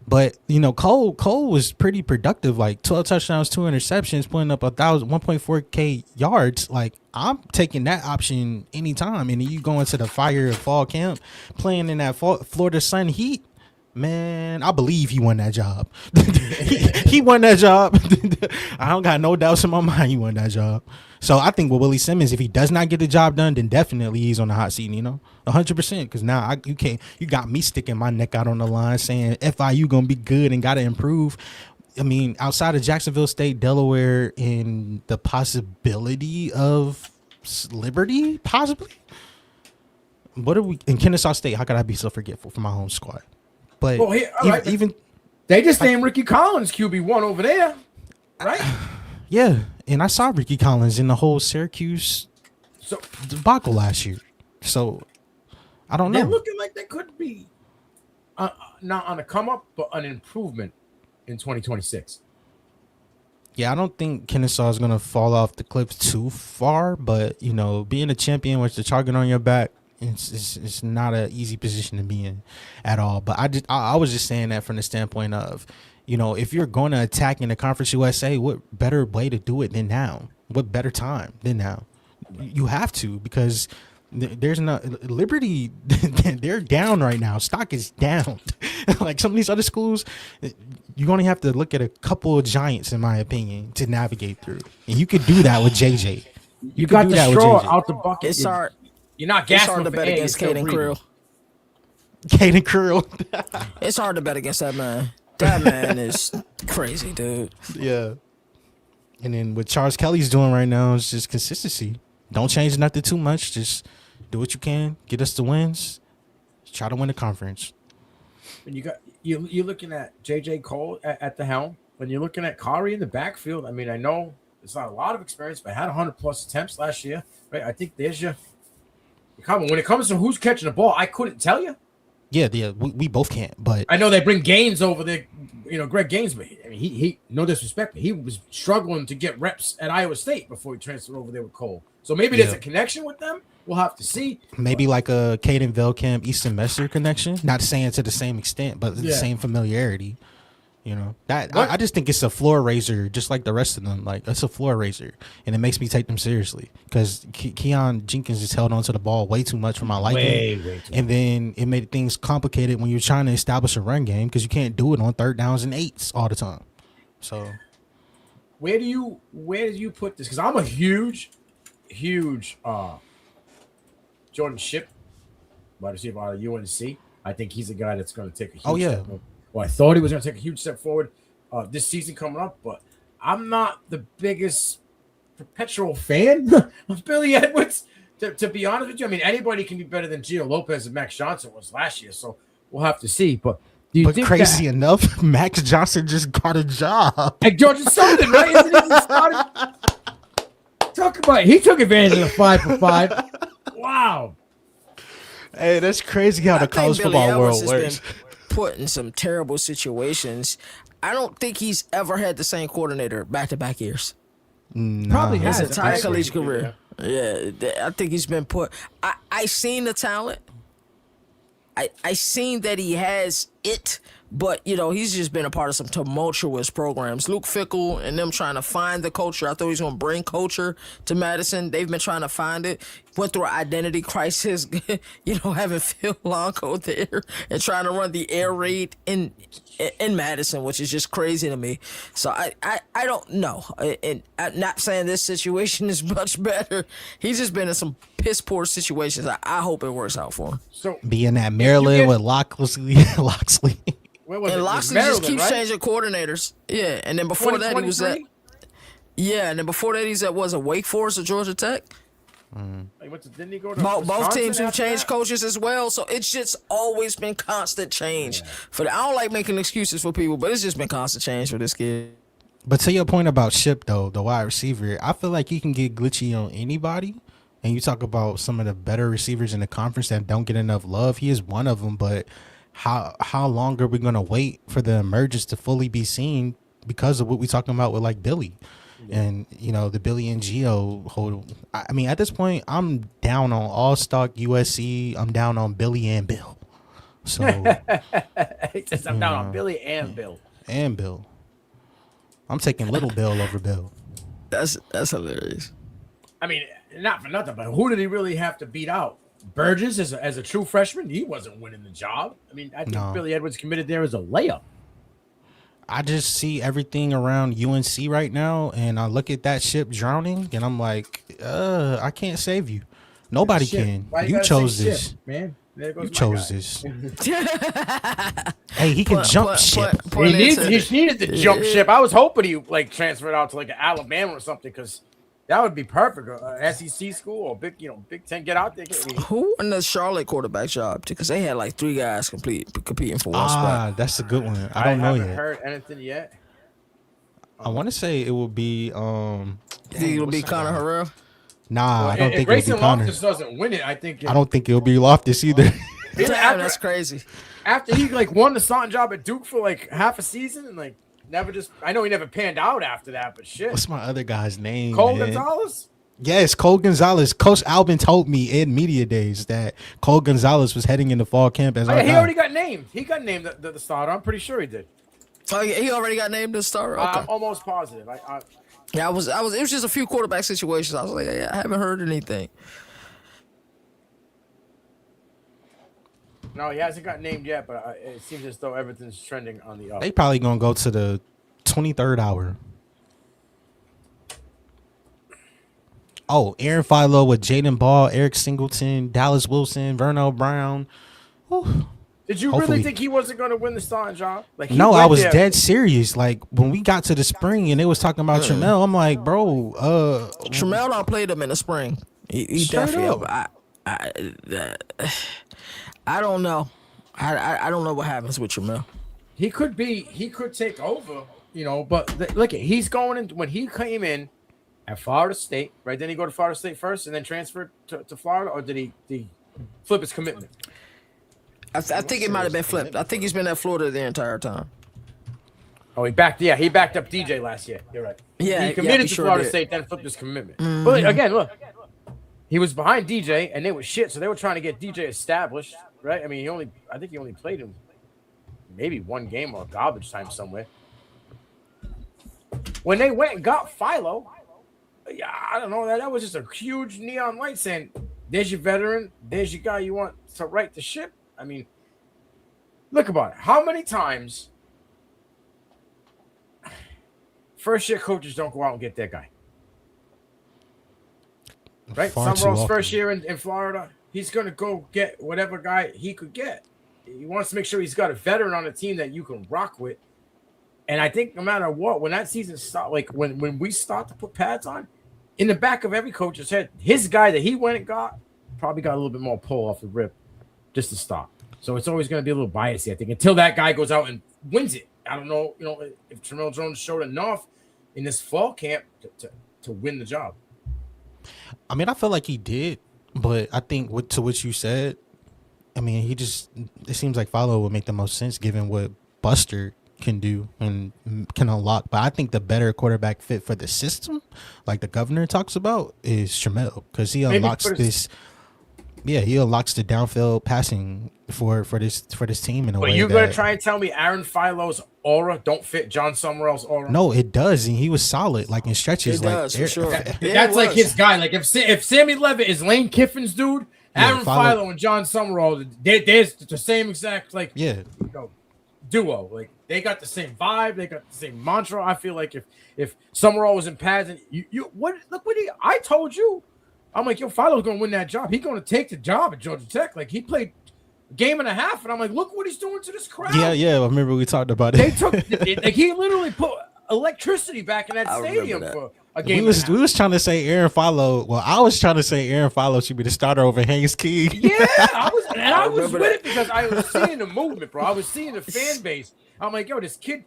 but Cole was pretty productive. 12 touchdowns, 2 interceptions, putting up 1.4K yards. I'm taking that option anytime. And you go into the fire of fall camp, playing in that Florida sun heat. Man, I believe he won that job. he won that job. I don't got no doubts in my mind he won that job. So I think with Willie Simmons, if he does not get the job done, then definitely he's on the hot seat, 100%. Because now you got me sticking my neck out on the line saying FIU gonna be good and gotta improve. Outside of Jacksonville State, Delaware, and the possibility of Liberty, possibly. What are we in Kennesaw State? How could I be so forgetful for my home squad? But even they just named Ricky Collins QB1 over there, right? Yeah, and I saw Ricky Collins in the whole Syracuse debacle last year. So I don't know. They're looking like they could be not on a come up, but an improvement in 2026. Yeah, I don't think Kennesaw is gonna fall off the cliff too far, but being a champion with the target on your back, it's not an easy position to be in at all. But I was just saying that from the standpoint of, if you're going to attack in the Conference USA, what better way to do it than now? What better time than now? You have to, because there's no Liberty. They're down right now. Stock is down. Some of these other schools, you're going to have to look at a couple of giants, in my opinion, to navigate through. And you could do that with JJ. You got the straw out the bucket. It's hard. You're not gasping. It's hard to bet against Caden Creel. Caden Creel. It's hard to bet against that man. That man is crazy, dude. Yeah. And then what Charles Kelly's doing right now is just consistency. Don't change nothing too much. Just do what you can. Get us the wins. Try to win the conference. When you're looking at J.J. Cole at the helm. When you're looking at Kari in the backfield, I know it's not a lot of experience, but had 100+ attempts last year. Right? I think there's your comment. When it comes to who's catching the ball, I couldn't tell you. Yeah, we both can't. But I know they bring Gaines over there, Greg Gaines, but he no disrespect, but he was struggling to get reps at Iowa State before he transferred over there with Cole. So maybe there's a connection with them. We'll have to see. Maybe like a Caden Velkamp, Easton Messer connection. Not saying to the same extent, but the same familiarity. I just think it's a floor raiser, just like the rest of them. It's a floor raiser, and it makes me take them seriously because Keon Jenkins just held onto the ball way too much for my liking. Way too much. And then it made things complicated when you're trying to establish a run game because you can't do it on 3rd downs and 8s all the time. So, where do you put this? Because I'm a huge Jordan Shipp wide receiver out of UNC. I think he's a guy that's going to take a huge step forward. Well, I thought he was going to take a huge step forward this season coming up, but I'm not the biggest perpetual fan of Billy Edwards. To be honest with you, I mean, anybody can be better than Gio Lopez and Max Johnson was last year, so we'll have to see. But do you think crazy enough, Max Johnson just got a job at Georgia Southern, right? Isn't he started? He took advantage of the 5 for 5. Wow. Hey, that's crazy how the college football world works. Put in some terrible situations. I don't think he's ever had the same coordinator back-to-back years. Probably his has entire collegiate career. Yeah, I think he's been put. I seen the talent. I seen that he has it, but he's just been a part of some tumultuous programs. Luke Fickell and them trying to find the culture. I thought he was gonna bring culture to Madison. They've been trying to find it. Went through an identity crisis, having Phil Longo there and trying to run the air raid in Madison, which is just crazy to me. So I don't know. And I'm not saying this situation is much better. He's just been in some piss poor situations. I hope it works out for him. So being at Maryland with Loxley. And Loxley just keeps changing coordinators. Yeah, and then before that he was at. Yeah, and then before that he's at Wake Forest or Georgia Tech. Didn't he go to both teams have changed coaches as well, so it's just always been constant change. I don't like making excuses for people, but it's just been constant change for this kid. But to your point about Ship, though, the wide receiver, I feel like he can get glitchy on anybody. And you talk about some of the better receivers in the conference that don't get enough love. He is one of them, but how long are we going to wait for the emergence to fully be seen because of what we're talking about with like Billy? And, the Billy and Gio hold. I mean, at this point, I'm down on all stock USC. I'm down on Billy and Bill. So he says I'm down on Billy and Bill. And Bill. I'm taking little Bill over Bill. That's hilarious. I mean, not for nothing, but who did he really have to beat out? Burgess as a true freshman? He wasn't winning the job. I mean, I think Billy Edwards committed there as a layup. I just see everything around UNC right now, and I look at that ship drowning, and I'm like, I can't save you. Nobody can. You chose this, ship, man. You chose this. Hey, he can jump ship. He needed to jump ship. I was hoping he transferred out to an Alabama or something, because that would be perfect. SEC school or Big Ten, get out there. Who won the Charlotte quarterback job? Because they had 3 guys competing for one spot. That's a good one. I don't know yet. I haven't heard anything yet. I want to say it will be. Think it'll be Connor Herrera? Nah, I don't think it'll be Connor. Loftus doesn't win it. I don't think it'll be Loftus either. Damn, that's crazy. After he won the starting job at Duke for half a season and never just. I know he never panned out after that, but shit. What's my other guy's name? Cole Gonzalez? Yes, Cole Gonzalez. Coach Albin told me in media days that Cole Gonzalez was heading into fall camp as our guy. He already got named. He got named the starter. I'm pretty sure he did. Oh, yeah, he already got named the starter? Okay. I'm almost positive. Yeah, it was just a few quarterback situations. I was like, I haven't heard anything. No, he hasn't got named yet, but it seems as though everything's trending on the up. They probably gonna go to the 23rd hour. Oh, Aaron Philo with Jaden Ball, Eric Singleton, Dallas Wilson, Vernell Brown. Whew. Did you really think he wasn't going to win the starting job? No, I was dead serious. When we got to the spring and they was talking about Tramel, I'm like, bro, Tramel don't play them in the spring. He definitely. I don't know. I don't know what happens with Tramel. He could take over, But look, he's going in when he came in at Florida State, right? Then he go to Florida State first and then transferred to Florida, or did he flip his commitment? I think it might have been flipped. I think he's been at Florida the entire time. Oh, he backed up DJ last year. You're right. Yeah, he committed to Florida State, then flipped his commitment. Mm-hmm. But again, look, he was behind DJ, and they were shit, so they were trying to get DJ established, right? I mean, I think he only played him maybe one game or garbage time somewhere. When they went and got Philo, I don't know, that was just a huge neon light saying, "There's your veteran, there's your guy you want to right the ship." I mean, look about it. How many times first-year coaches don't go out and get their guy? Right? Summerall's first year in Florida, he's going to go get whatever guy he could get. He wants to make sure he's got a veteran on the team that you can rock with. And I think no matter what, when that season starts, when we start to put pads on, in the back of every coach's head, his guy that he went and got probably got a little bit more pull off the rip just to stop. So it's always going to be a little biasy, I think, until that guy goes out and wins it. I don't know, if Tramel Jones showed enough in this fall camp to win the job. I mean, I feel like he did, but I think to what you said, I mean, it seems like Follow would make the most sense given what Buster can do and can unlock. But I think the better quarterback fit for the system, like the governor talks about, is Tramel, because he unlocks this. Yeah, he unlocks the downfield passing for this team in a way. But you're gonna try and tell me Aaron Philo's aura don't fit John Summerall's aura? No, it does, and he was solid, like in stretches. It does, for sure. That's like his guy. Like if Sammy Levitt is Lane Kiffin's dude, Aaron Philo and John Summerall, there's the same exact duo. Like they got the same vibe, they got the same mantra. I feel like if Summerall was in pads and I told you. I'm like, Philo's going to win that job. He's going to take the job at Georgia Tech. Like, he played a game and a half, and I'm like, look what he's doing to this crowd. Yeah, I remember we talked about it. They took, he literally put electricity back in that stadium for a game. We was trying to say Aaron Philo. Well, I was trying to say Aaron Philo should be the starter over Haynes King. Yeah, I was with it because I was seeing the movement, bro. I was seeing the fan base. I'm like, this kid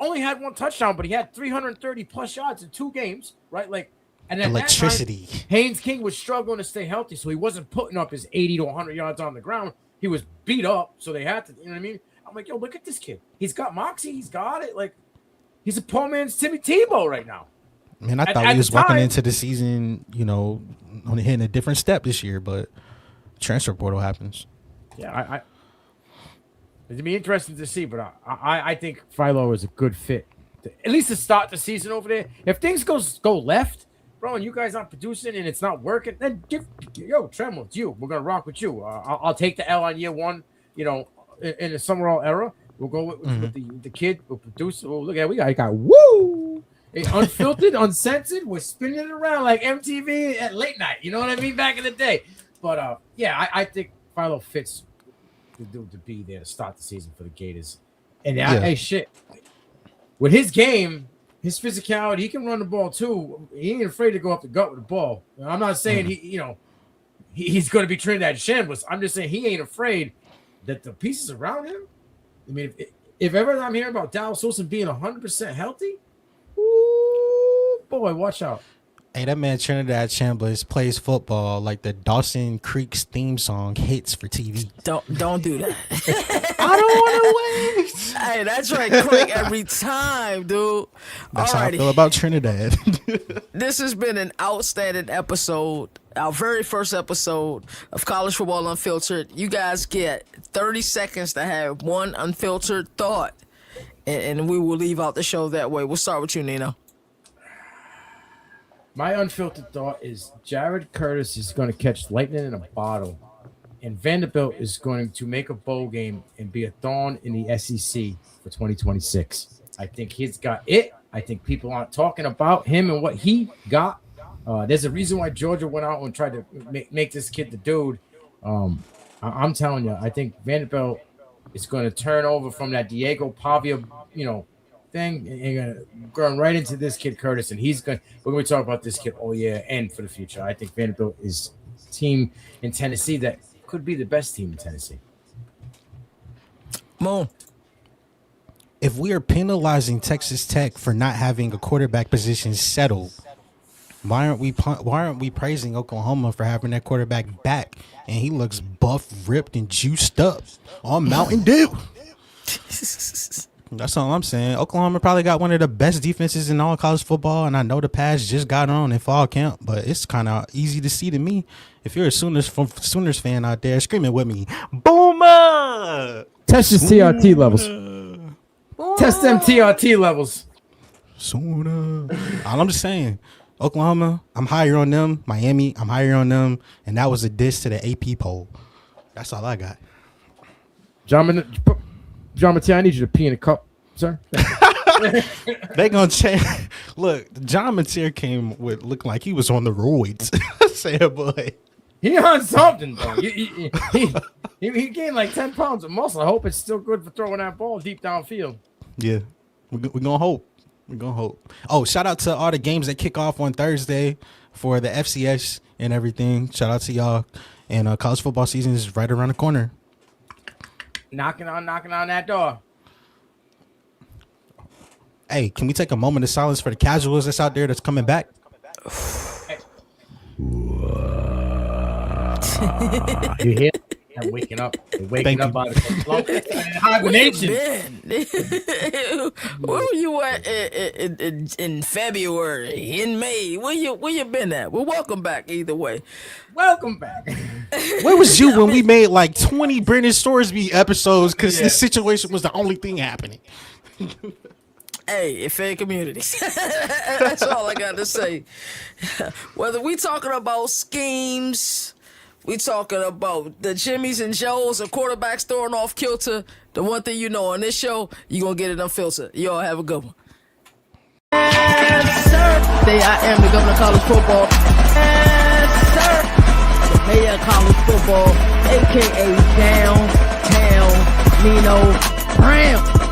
only had one touchdown, but he had 330 plus yards in 2 games, right? Like, and at electricity. That time, Haynes King was struggling to stay healthy, so he wasn't putting up his 80 to 100 yards on the ground. He was beat up, so they had to, you know what I mean? I'm like, look at this kid. He's got moxie. He's got it. Like, he's a poor man's Timmy Tebow right now. Man, I thought he was walking into the season, only hitting a different step this year, but transfer portal happens. Yeah, it'd be interesting to see, but I think Philo is a good fit, at least to start the season over there. If things go left, bro, and you guys aren't producing and it's not working, then Tremel, it's you. We're gonna rock with you. I'll take the L on year one. In the Summerall era, we'll go with the kid. We'll produce. Oh, look at we got woo, unfiltered, uncensored. We're spinning it around like MTV at late night. You know what I mean? Back in the day. But I think Philo fits the dude to be there to start the season for the Gators. And hey, shit, with his game. His physicality, he can run the ball too. He ain't afraid to go up the gut with the ball. I'm not saying he's going to be Trinidad Shambles. I'm just saying he ain't afraid that the pieces around him. I mean, if ever I'm hearing about Dallas Wilson being 100% healthy, ooh, boy, watch out. Hey, that man Trinidad Chambliss plays football like the Dawson Creek's theme song hits for TV. Don't do that. I don't want to wait. Hey, that's right, Craig, every time, dude. That's how I feel about Trinidad. This has been an outstanding episode. Our very first episode of College Football Unfiltered. You guys get 30 seconds to have one unfiltered thought, and we will leave out the show that way. We'll start with you, Nino. My unfiltered thought is Jared Curtis is going to catch lightning in a bottle, and Vanderbilt is going to make a bowl game and be a thorn in the SEC for 2026. I think he's got it. I think people aren't talking about him and what he got. There's a reason why Georgia went out and tried to make this kid the dude. I'm telling you, I think Vanderbilt is going to turn over from that Diego Pavia, thing, and going right into this kid Curtis, and we're going to talk about this kid all year and for the future. I think Vanderbilt is a team in Tennessee that could be the best team in Tennessee. Mo, if we are penalizing Texas Tech for not having a quarterback position settled, why aren't we praising Oklahoma for having that quarterback back, and he looks buff, ripped, and juiced up on Mountain Dew? That's all I'm saying. Oklahoma probably got one of the best defenses in all college football, and I know the pass just got on in fall camp, but it's kind of easy to see to me. If you're a Sooners fan out there, screaming with me, Boomer! Test your TRT levels. Boomer. Test them TRT levels. Sooner. All I'm just saying, Oklahoma, I'm higher on them. Miami, I'm higher on them. And that was a diss to the AP poll. That's all I got. John Mattia, I need you to pee in a cup, sir. They gonna change. Look, John Mattia came with looking like he was on the roids. Say it, boy. He on something, though. He gained like 10 pounds of muscle. I hope it's still good for throwing that ball deep downfield. Yeah, we're gonna hope. We're gonna hope. Oh, shout out to all the games that kick off on Thursday for the FCS and everything. Shout out to y'all. And college football season is right around the corner. Knocking on that door. Hey, can we take a moment of silence for the casuals that's out there that's coming back? You hear? I'm waking up. I'm waking up out of hibernation. Where were you at in February, in May? Where you been at? Well, welcome back either way. Welcome back. Where was you when we made like 20 Brendan Storesby episodes because this situation was the only thing happening? Hey, fan communities. That's all I got to say. Whether we talking about schemes, we talking about the Jimmys and Joes or quarterbacks throwing off kilter, the one thing you know on this show, you going to get it unfiltered. Y'all have a good one. Yes, sir. Today I am the governor of college football. Yes, sir. The mayor of college football, a.k.a. Downtown Nino Brown.